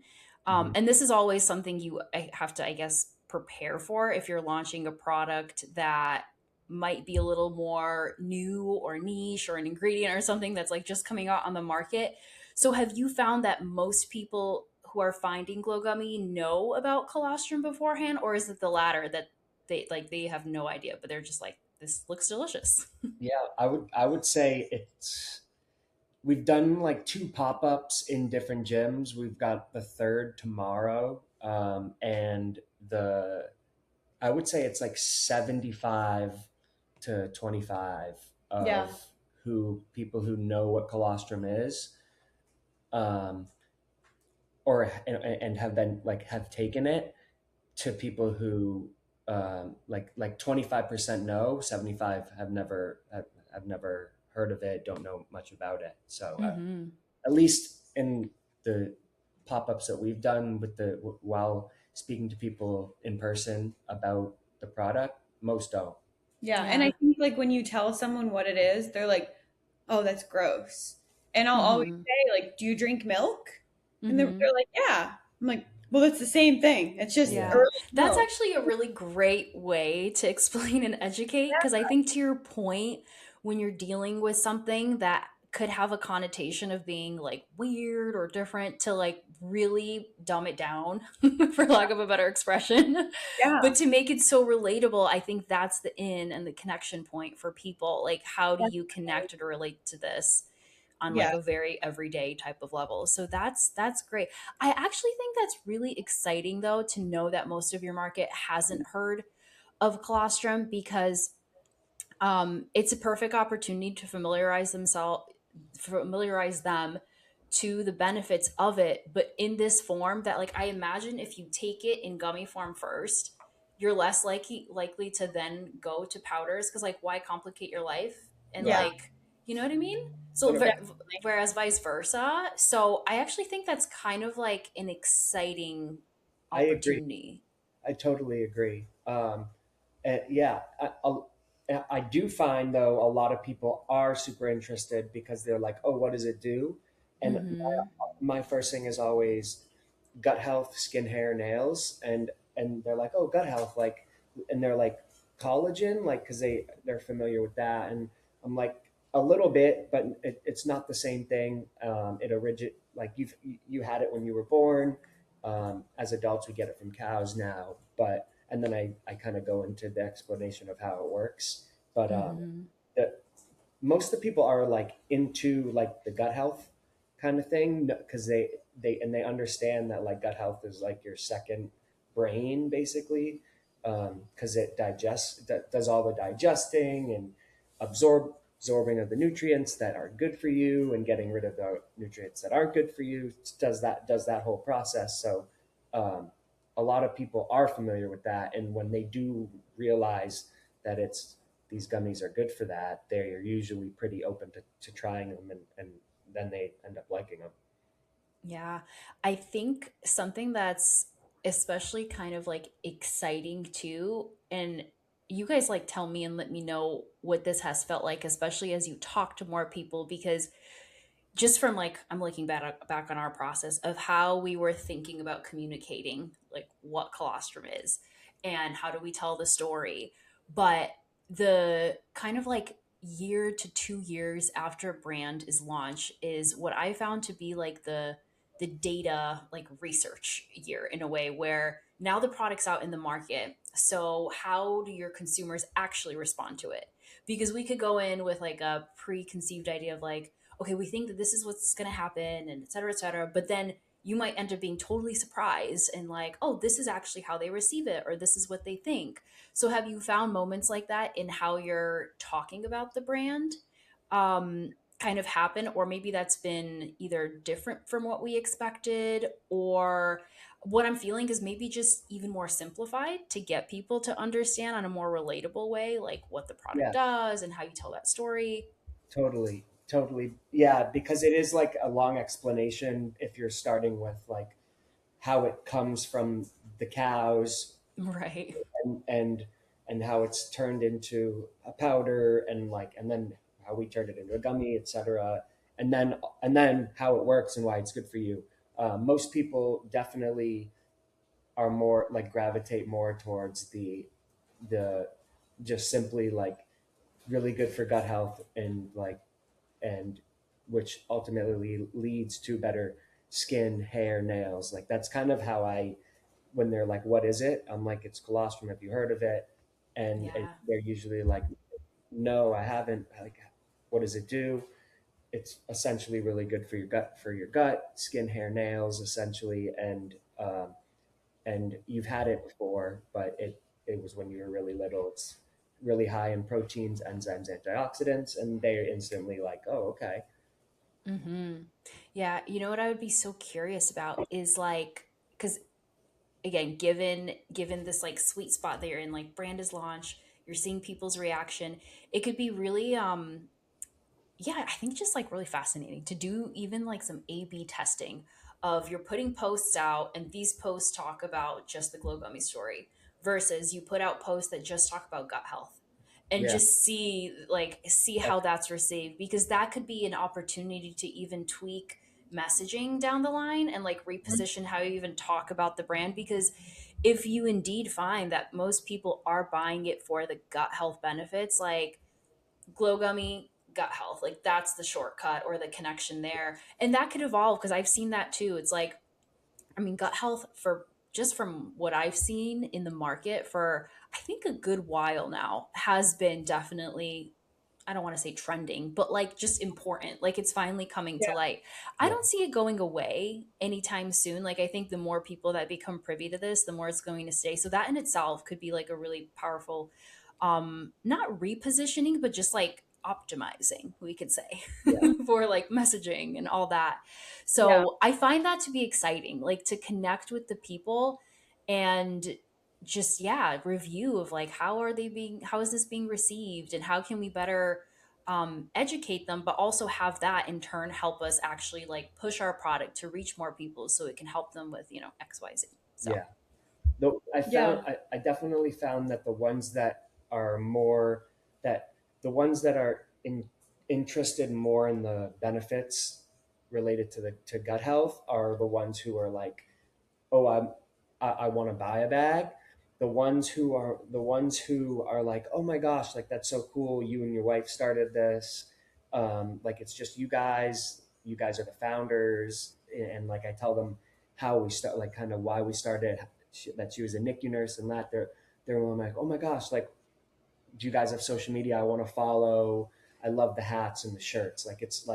Mhm. And this is always something have to, I guess, prepare for if you're launching a product that might be a little more new or niche or an ingredient or something that's like just coming out on the market. So, have you found that most people who are finding Glow Gummy know about colostrum beforehand, or is it the latter that they have no idea, but they're just like, this looks delicious. Yeah, I would say it's we've done like two pop-ups in different gyms. We've got the third tomorrow, and the I would say it's like 75 to 25 Yeah. of who people who know what colostrum is, um, or and have been like have taken it, to people who like 25% know, 75 have never heard of it, don't know much about it. So Mm-hmm. at least in the pop-ups that we've done while speaking to people in person about the product, most don't. Yeah. And I Yeah. think like when you tell someone what it is, they're like, oh, that's gross. And I'll always Mm-hmm. say, like, do you drink milk? And Mm-hmm. they're like, yeah. I'm like, well, it's the same thing. It's just Yeah. Yeah. early That's milk. actually a really great way to explain and educate because I think to your point, when you're dealing with something that could have a connotation of being like weird or different, to like really dumb it down, for lack of a better expression, Yeah. but to make it so relatable, I think that's the in and the connection point for people. Like, how do you connect or relate to this on Yeah. like a very everyday type of level? So that's great. I actually think that's really exciting though to know that most of your market hasn't heard of colostrum because it's a perfect opportunity to familiarize them to the benefits of it, but in this form that, like, I imagine if you take it in gummy form first, you're less likely to then go to powders because, like, why complicate your life? And Yeah. like, you know what I mean? So What Definitely. whereas vice versa. So I actually think that's kind of like an exciting I agree. opportunity. I totally agree. And yeah, I do find though a lot of people are super interested because they're like, "Oh, what does it do?" And Mm-hmm. my first thing is always gut health, skin, hair, nails, and they're like, "Oh, gut health," like, and they're like, "Collagen," like, because they're familiar with that, and I'm like, a little bit, but it's not the same thing. It origin like you had it when you were born. As adults, we get it from cows now, but and then I kind of go into the explanation of how it works. But Mm-hmm. the, most of the people are like into like the gut health kind of thing because they understand that like gut health is like your second brain basically, because it does all the digesting and absorbing of the nutrients that are good for you and getting rid of the nutrients that aren't good for you. Does that whole process. So um, a lot of people are familiar with that, and when they do realize that these gummies are good for that, they're usually pretty open to trying them, and then they end up liking them. Yeah, I think something that's especially kind of like exciting too, and you guys like tell me and let me know what this has felt like, especially as you talk to more people, because just from like I'm looking back on our process of how we were thinking about communicating like what colostrum is and how do we tell the story, but the kind of like year to 2 years after a brand is launched is what I found to be like the data like research year, in a way where now the product's out in the market, so how do your consumers actually respond to it? Because we could go in with like a preconceived idea of like, okay, we think that this is what's going to happen and et cetera, et cetera. But then you might end up being totally surprised and like, oh, this is actually how they receive it, or this is what they think. So have you found moments like that in how you're talking about the brand? kind of happen, or maybe that's been either different from what we expected, or what I'm feeling is maybe just even more simplified to get people to understand on a more relatable way, like what the product Yeah, does and how you tell that story. totally, totally. Yeah, because it is like a long explanation if you're starting with like how it comes from the cows Right. and and how it's turned into a powder and like and then how we turned it into a gummy, etc. And then how it works and why it's good for you. Most people definitely are more like gravitate more towards the just simply like really good for gut health and like and which ultimately leads to better skin, hair, nails. Like that's kind of how I when they're like, "What is it?" I'm like, "It's colostrum. Have you heard of it?" And Yeah. they're usually like, "No, I haven't." Like, what does it do? It's essentially really good for your gut, skin, hair, nails, essentially, and you've had it before, but it was when you were really little. It's really high in proteins, enzymes, antioxidants, and they're instantly like, "Oh, okay." Mm-hmm. Yeah, you know what I would be so curious about is like, because again, given this like sweet spot that you're in, like brand is launched, you're seeing people's reaction, it could be really yeah, I think just like really fascinating to do even like some A/B testing of you're putting posts out and these posts talk about just the Glow Gummy story versus you put out posts that just talk about gut health, and Yeah, just see how that's that's received, because that could be an opportunity to even tweak messaging down the line and like reposition how you even talk about the brand, because if you indeed find that most people are buying it for the gut health benefits, like Glow Gummy gut health, like that's the shortcut or the connection there, and that could evolve because I've seen that too. It's like, I mean, gut health, for just from what I've seen in the market for I think a good while now, has been definitely, I don't want to say trending, but like just important. Like it's finally coming Yeah. to light. I yeah, don't see it going away anytime soon. Like I think the more people that become privy to this, the more it's going to stay. So that in itself could be like a really powerful, not repositioning, but just like optimizing, we could say, yeah, for like messaging and all that. Yeah. So I find that to be exciting, like to connect with the people and just, yeah, review of like how is this being received and how can we better educate them, but also have that in turn help us actually like push our product to reach more people so it can help them with, XYZ. So yeah. Though Yeah. I definitely found that the ones that are more that the ones that are interested more in the benefits related to the to gut health are the ones who are like, oh, I want to buy a bag. The ones who are like, oh my gosh, like that's so cool. You and your wife started this. Like it's just you guys. You guys are the founders, and like I tell them how we start, like kind of why we started. That she was a NICU nurse, and that they're all like, oh my gosh, like do you guys have social media? I want to follow. I love the hats and the shirts. Like it's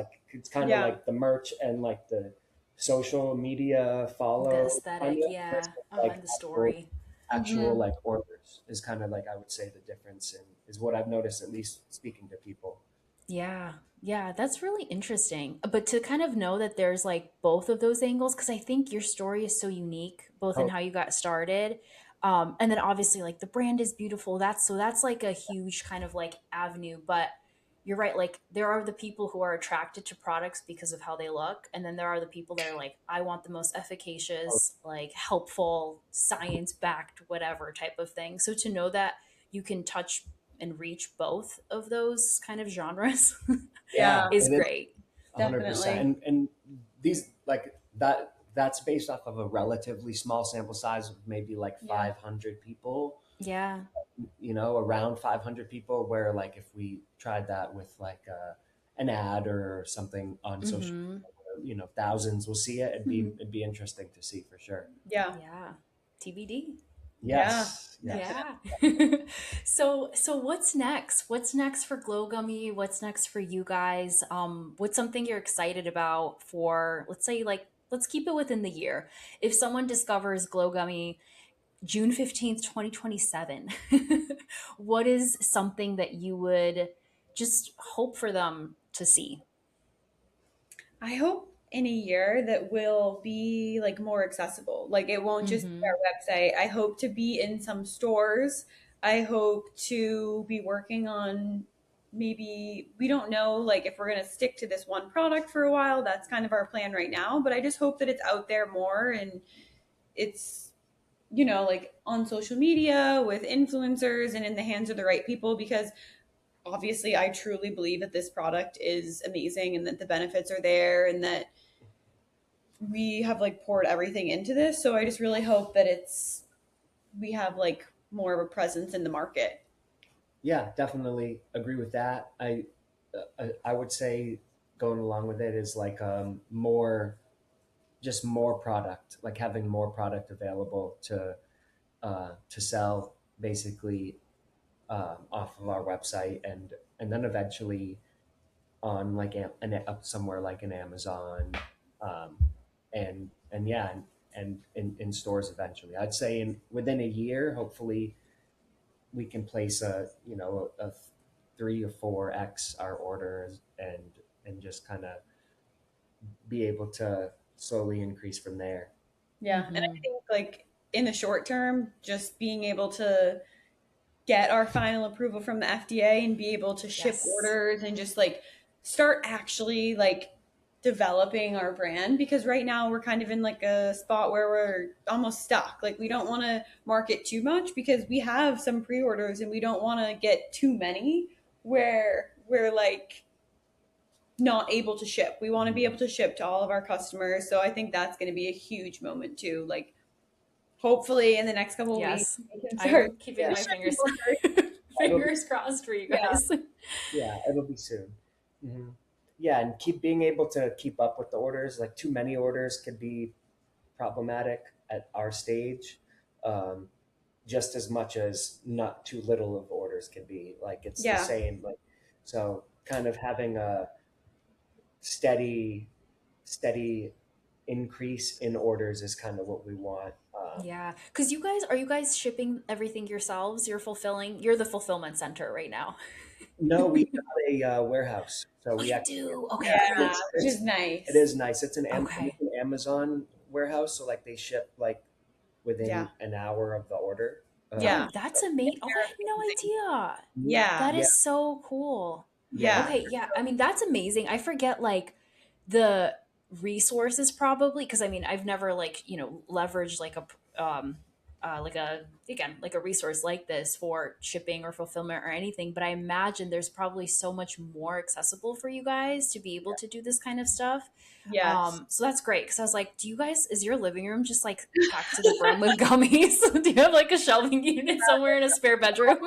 kind of Yeah. like the merch and like the social media the follow kind aesthetic, of yeah, versus like the actual story. actual Hmm. like orders is kind of like I would say the difference and is what I've noticed at least speaking to people. Yeah. Yeah, that's really interesting. But to kind of know that there's like both of those angles, because I think your story is so unique, both in Oh, how you got started. And then obviously like the brand is beautiful. That's like a huge kind of like avenue. But you're right, like there are the people who are attracted to products because of how they look. And then there are the people that are like, I want the most oh, efficacious, like helpful, science backed, whatever type of thing. So to know that you can touch and reach both of those kind of genres Yeah. yeah, is it is great. 100%. Definitely. And these like that's based off of a relatively small sample size of maybe like Yeah. 500 people, Yeah. around 500 people, where like if we tried that with like an ad or something on social Mm-hmm. media, thousands will see it. Mhm. It'd be interesting to see for sure. Yeah. Yeah. TBD. Yeah. Yes, yes. Yeah. So what's next? What's next for Glow Gummy? What's next for you guys? What's something you're excited about for, let's say, like, let's keep it within the year. If someone discovers Glow Gummy June 15th, 2027, what is something that you would just hope for them to see? I hope in a year that will be like more accessible. Like it won't just be Mm-hmm. our website. I hope to be in some stores. I hope to be working on, maybe we don't know like if we're going to stick to this one product for a while. That's kind of our plan right now, but I just hope that it's out there more, and it's, like on social media with influencers and in the hands of the right people, because obviously I truly believe that this product is amazing and that the benefits are there and that we have like poured everything into this. So I just really hope that we have like more of a presence in the market. Yeah, definitely agree with that. I would say going along with it is like more, just more product, like having more product available to sell basically off of our website, and then eventually on like somewhere like an Amazon, um, and yeah, and in stores eventually. I'd say within a year, hopefully we can place a 3 or 4x our orders, and just kind of be able to slowly increase from there. Yeah. And Mm-hmm. I think like in the short term, just being able to get our final approval from the FDA and be able to ship Yes. orders and just like start actually like developing our brand, because right now we're kind of in like a spot where we're almost stuck. Like we don't want to market too much because we have some pre-orders and we don't want to get too many where we're like not able to ship. We want to be able to ship to all of our customers. So I think that's going to be a huge moment too. Like hopefully in the next couple of weeks Yes. we can start I'm keeping Yeah, my shipping fingers orders. it'll be, fingers crossed for you Yeah. guys. yeah, it'll be soon. Hmm. Yeah, and keep being able to keep up with the orders. Like too many orders could be problematic at our stage, um, just as much as not too little of orders can be. Like it's the Yeah. same. Like so, kind of having a steady increase in orders is kind of what we want. Yeah, because are you guys shipping everything yourselves? You're the fulfillment center right now. No, we got a warehouse, so Oh, we you actually, do? Okay, yeah, Yeah, great. which is it nice. is nice. Okay. It's an Amazon warehouse, so like they ship like Yeah. within an hour of the order. Yeah. Oh, that's amazing. Oh, I had no idea. Yeah. That Yeah, is so cool. yeah, Yeah. Okay, yeah. I mean, that's amazing. I forget like the resources probably because I mean, I've never leveraged like a again, like a resource like this for shipping or fulfillment or anything, but I imagine there's probably so much more accessible for you guys to be able to do this kind of stuff. Yes. So that's great because I was like, is your living room just like packed to the brim with gummies? Do you have like a shelving unit somewhere in a spare bedroom?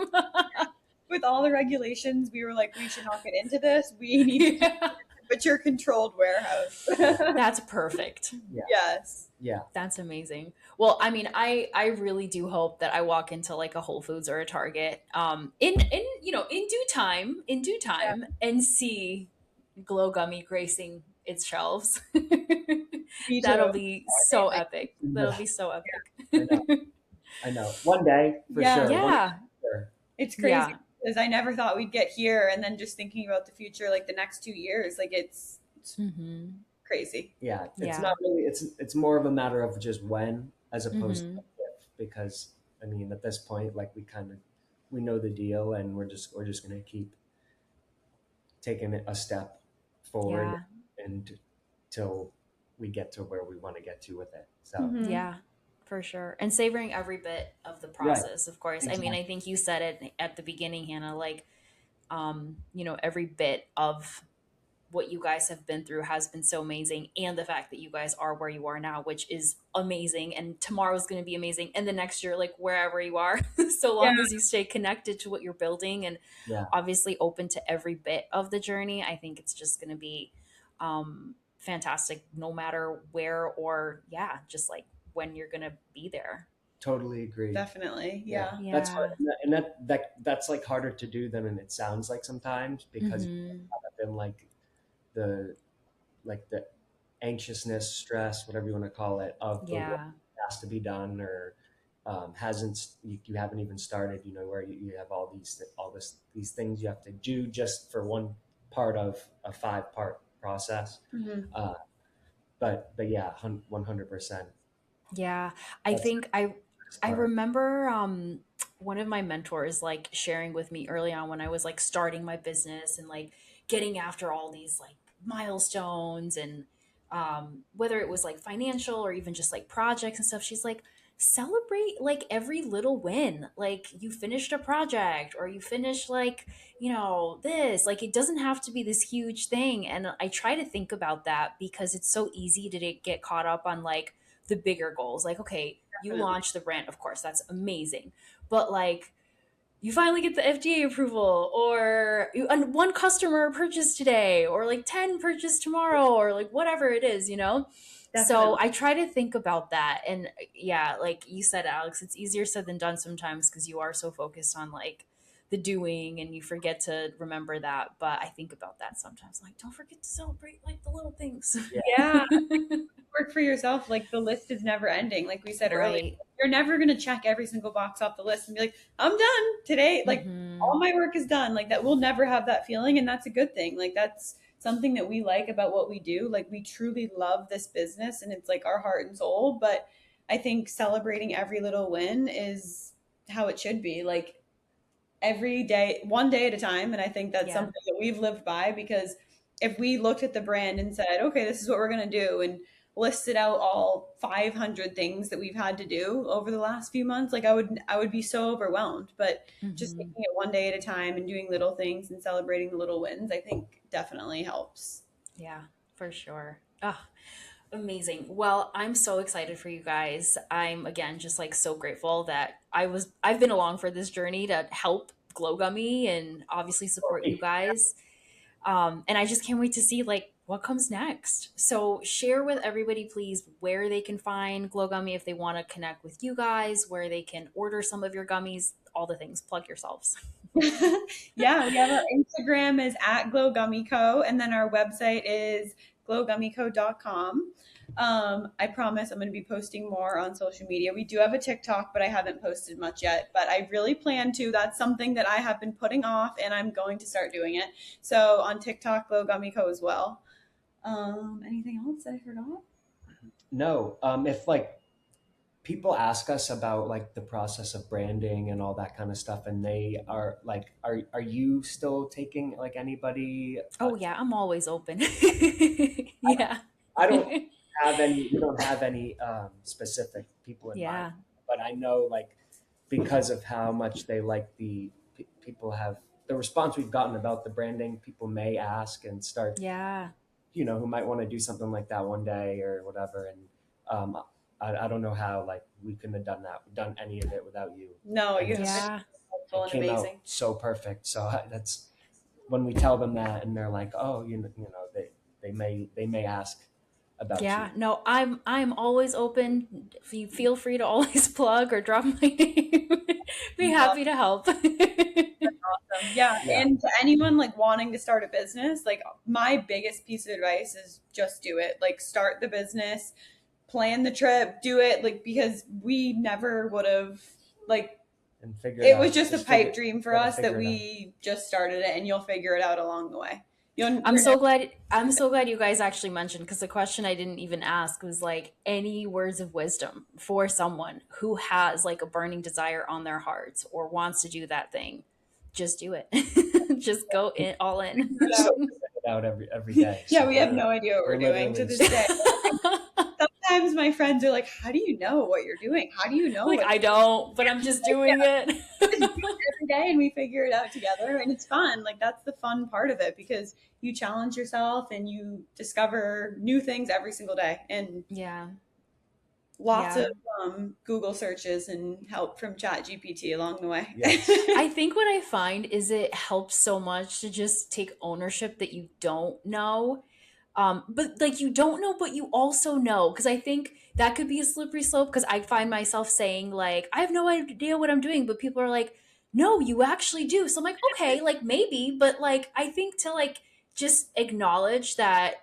With all the regulations, we were like, we should not get into this. We need to keep Yeah. it, but you're controlled yeah, warehouse. That's perfect. yeah, Yes. yeah. That's amazing. Well, I mean, I really do hope that I walk into like a Whole Foods or a Target in due time and see Glow Gummy gracing its shelves. Me too. That'll be so Like, epic. That'll be so epic. I know, I know. One day for yeah. sure. One day Yeah. for sure. It's crazy Yeah. because I never thought we'd get here, and then just thinking about the future, like the next 2 years, like it's Mhm. crazy. Yeah, it's Yeah. not really. It's more of a matter of just when, as opposed to Mhm. if. Because I mean, at this point, like we know the deal, and we're just gonna keep taking it a step forward Yeah. until we get to where we want to get to with it. So Hmm. Yeah, for sure. And savoring every bit of the right, process, of course. I mean, exactly. I think you said it at the beginning, Hannah, like every bit of what you guys have been through has been so amazing, and the fact that you guys are where you are now, which is amazing, and tomorrow's going to be amazing, and the next year, like wherever you are, so Yeah. long as you stay connected to what you're building and Yeah, obviously open to every bit of the journey, I think it's just going to be fantastic no matter where or yeah, just like when you're going to be there. totally agree. Definitely. Yeah, Yeah. that's hard, Yeah. that's like harder to do than it sounds like sometimes, because you Mm-hmm. have been the the anxiousness, stress, whatever you want to call it, of the work Yeah. that has to be done, or you haven't even started. Where you have all these things you have to do just for one part of a 5-part process. Mhm. But yeah, 100%. Yeah, I That's the think I part. remember one of my mentors like sharing with me early on when I was like starting my business and like getting after all these like milestones and whether it was like financial or even just like projects and stuff. She's like, celebrate like every little win. Like you finished a project or you finished like, this. Like it doesn't have to be this huge thing. And I try to think about that because it's so easy to get caught up on like the bigger goals. Like, okay, you Definitely. launch the brand, of course, that's amazing. But like, you finally get the FDA approval, or one customer purchased today, or like 10 purchased tomorrow, or like whatever it is. So Definitely. I try to think about that. And yeah, like you said, Alex, it's easier said than done sometimes because you are so focused on like the doing and you forget to remember that. But I think about that sometimes. Like, don't forget to celebrate like the little things. Yeah. Yeah. Work for yourself. Like the list is never ending. Like we said earlier, Right. you're never going to check every single box off the list and be like, I'm done today. Like Hmm. all my work is done. Like that, we'll never have that feeling. And that's a good thing. Like that's something that we like about what we do. Like we truly love this business and it's like our heart and soul. But I think celebrating every little win is how it should be. Like every day, one day at a time. And I think that's Yeah. something that we've lived by because if we looked at the brand and said, okay, this is what we're going to do, and listed out all 500 things that we've had to do over the last few months, like I would be so overwhelmed. But just Hmm. taking it one day at a time and doing little things and celebrating the little wins, I think definitely helps. Yeah, for sure. Oh, amazing. Well, I'm so excited for you guys. I'm again just like so grateful that I've been along for this journey to help Glow Gummy and obviously support you guys. And I just can't wait to see like what comes next. So share with everybody, please, where they can find Glow Gummy if they want to connect with you guys, where they can order some of your gummies, all the things. Plug yourselves. Yeah, we have our Instagram is at GlowGummyCo, and then our website is glowgummyco.com. I promise I'm going to be posting more on social media. We do have a TikTok, but I haven't posted much yet. But I really plan to. That's something that I have been putting off, and I'm going to start doing it. So on TikTok, GlowGummyCo as well. Anything else that I forgot? No, if like people ask us about like the process of branding and all that kind of stuff, and they are like, are you still taking like anybody? Oh yeah, I'm always open. Yeah. I don't have any. We don't have any specific people in mind, Yeah. but I know like because of how much they like people have the response we've gotten about the branding. People may ask and start, Yeah. who might want to do something like that one day or whatever. And I don't know how like we couldn't have done any of it without you. No, And you have been Yeah. helpful it and came out amazing. so perfect. So that's when we tell them that, and they're like, oh, they may ask about you. Yeah, no, I'm always open. If you feel free to always plug or drop my name. Be happy to help. Yeah, Yeah, and to anyone like wanting to start a business, like my biggest piece of advice is just do it. Like start the business, plan the trip, do it. Like because we never would have like and figure it it was out. just a Just figure, pipe dream for gotta us that figure it out. we just started it, and you'll figure it out along the way. I'm You're so never glad I'm so glad you guys actually mentioned because the question I didn't even ask was like any words of wisdom for someone who has like a burning desire on their heart or wants to do that thing. Just do it. Just go in all in. We figure it still out. figure it out every day. Yeah, So we have no idea what we're we're doing to literally this day. Sometimes my friends are like, "How do you know what you're doing? How do you know Like what?" I don't, but I'm just doing it. Just do it every day and we figure it out together and it's fun. Like that's the fun part of it because you challenge yourself and you discover new things every single day and Yeah. lots Yeah. of Google searches and help from Chat GPT along the way. yes. I think what I find is it helps so much to just take ownership that you don't know. But like you don't know, but you also know. Because I think that could be a slippery slope. Because I find myself saying, like, I have no idea what I'm doing. But people are like, no, you actually do. So I'm like, okay, like maybe. But like, I think to like just acknowledge that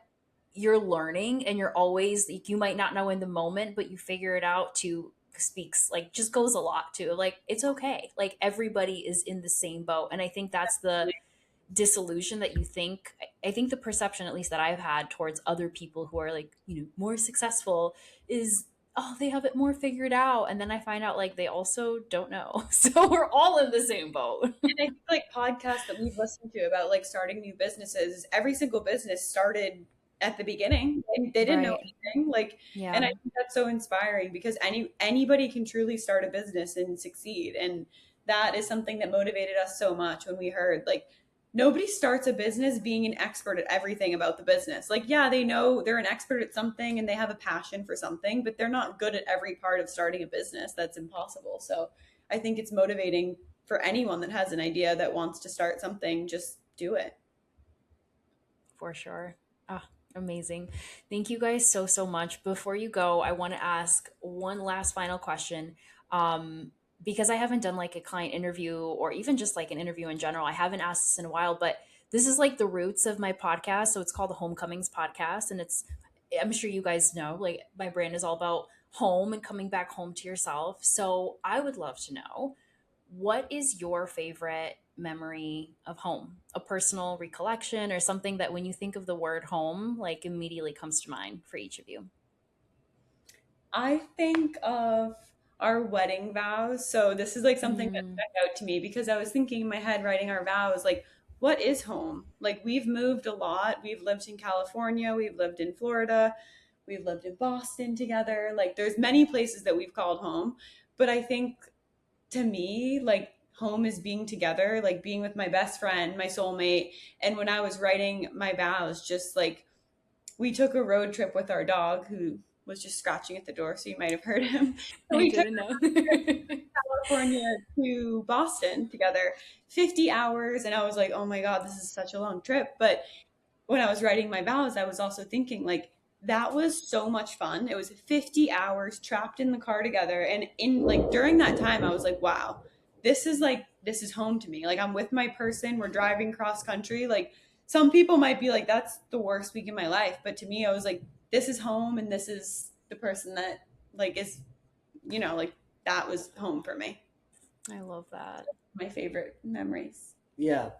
you're learning and you're always like you might not know in the moment but you figure it out to speaks like just goes a lot too like it's okay like everybody is in the same boat and I think that's disillusion that you think, I think the perception, at least that I've had towards other people who are like, more successful is, oh, they have it more figured out. And then I find out like they also don't know. So we're all in the same boat. And I think like podcasts that we've listened to about like starting new businesses, every single business started at the beginning and they didn't know Right. anything. Like, Yeah. and I think that's so inspiring because anybody can truly start a business and succeed. And that is something that motivated us so much when we heard like nobody starts a business being an expert at everything about the business. Like, yeah, they know they're an expert at something and they have a passion for something, but they're not good at every part of starting a business. That's impossible. So I think it's motivating for anyone that has an idea that wants to start something, just do it. For sure. Ah, amazing. Thank you guys so, so much. Before you go, I want to ask one last final question. Because I haven't done like a client interview or even just like an interview in general. I haven't asked this in a while, but this is like the roots of my podcast. So it's called the Homecomings Podcast. And I'm sure you guys know, like my brand is all about home and coming back home to yourself. So I would love to know, what is your favorite memory of home? A personal recollection or something that when you think of the word home, like immediately comes to mind for each of you? I think of our wedding vows. So this is like something that Mm. stuck out to me because I was thinking in my head, writing our vows, like, what is home? Like, we've moved a lot. We've lived in California, we've lived in Florida, we've lived in Boston together. Like, there's many places that we've called home. But I think to me, like, home is being together, like being with my best friend, my soulmate. And when I was writing my vows, just like we took a road trip with our dog who was just scratching at the door, so you might have heard him. So I we took didn't know. California to Boston together, 50 hours. And I was like, oh my God, this is such a long trip. But when I was writing my vows, I was also thinking, like, that was so much fun. It was 50 hours trapped in the car together. And in like during that time, I was like, wow, this is home to me. Like, I'm with my person, we're driving cross country. Like, some people might be like, that's the worst week in my life. But to me, I was like, this is home and this is the person that like is, like that was home for me. I love that. My favorite memories. Yeah,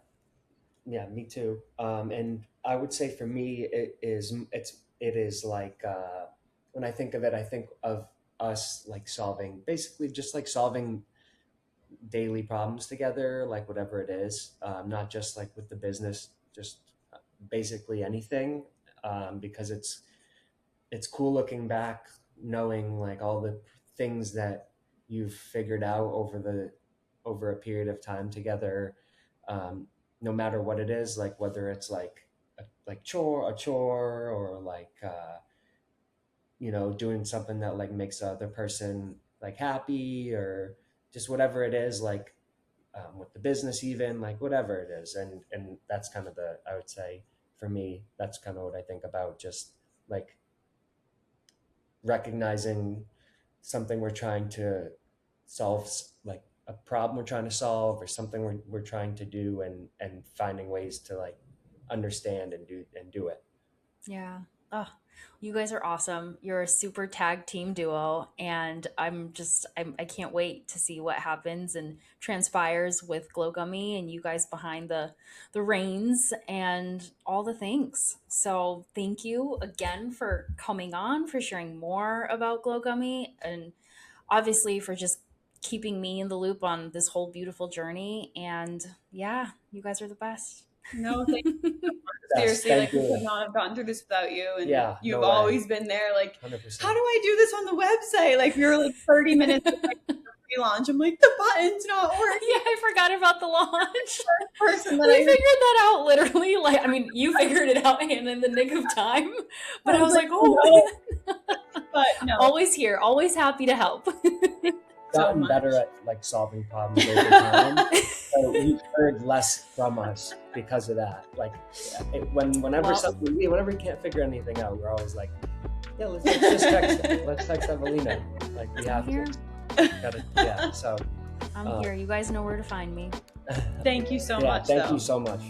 yeah, me too. And I would say for me, it is like when I think of it, I think of us like solving, basically just like solving daily problems together, like whatever it is, not just like with the business, just basically anything, because it's cool looking back, knowing like all the things that you've figured out over a period of time together, no matter what it is, like whether it's like a chore or like doing something that like makes the other person like happy, or just whatever it is, like with the business, even like whatever it is. And that's kind of I would say for me, that's kind of what I think about, just like recognizing something we're trying to solve, like a problem we're trying to solve, or something we're trying to do, and finding ways to like understand and do it. Yeah. Oh, you guys are awesome. You're a super tag team duo. And I can't wait to see what happens and transpires with Glow Gummy and you guys behind the reins and all the things. So thank you again for coming on, for sharing more about Glow Gummy, and obviously for just keeping me in the loop on this whole beautiful journey. And yeah, you guys are the best. No, thank you. Yes, Seriously, thank like, we you. could not have gotten through this without you. And Yeah, you've no way. always been there. Like, 100%. how do I do this on the website? Like, we were like 30 minutes of, like, the pre-launch. I'm like, the button's not working. Yeah, I forgot about the launch. Person We that figured that out literally. Like, I mean, you figured it out in the nick of time. But I was like, oh, man. But no, Always here, always happy to help. so Gotten much. better at like solving problems over time. So you've heard less from us because of that. Like whenever Well- whenever we can't figure anything out, we're always like, yeah, let's just text let's text Evelina. Like we have here. to. Yeah. So I'm here. You guys know where to find me. Thank you so yeah, much. thank though. you so much.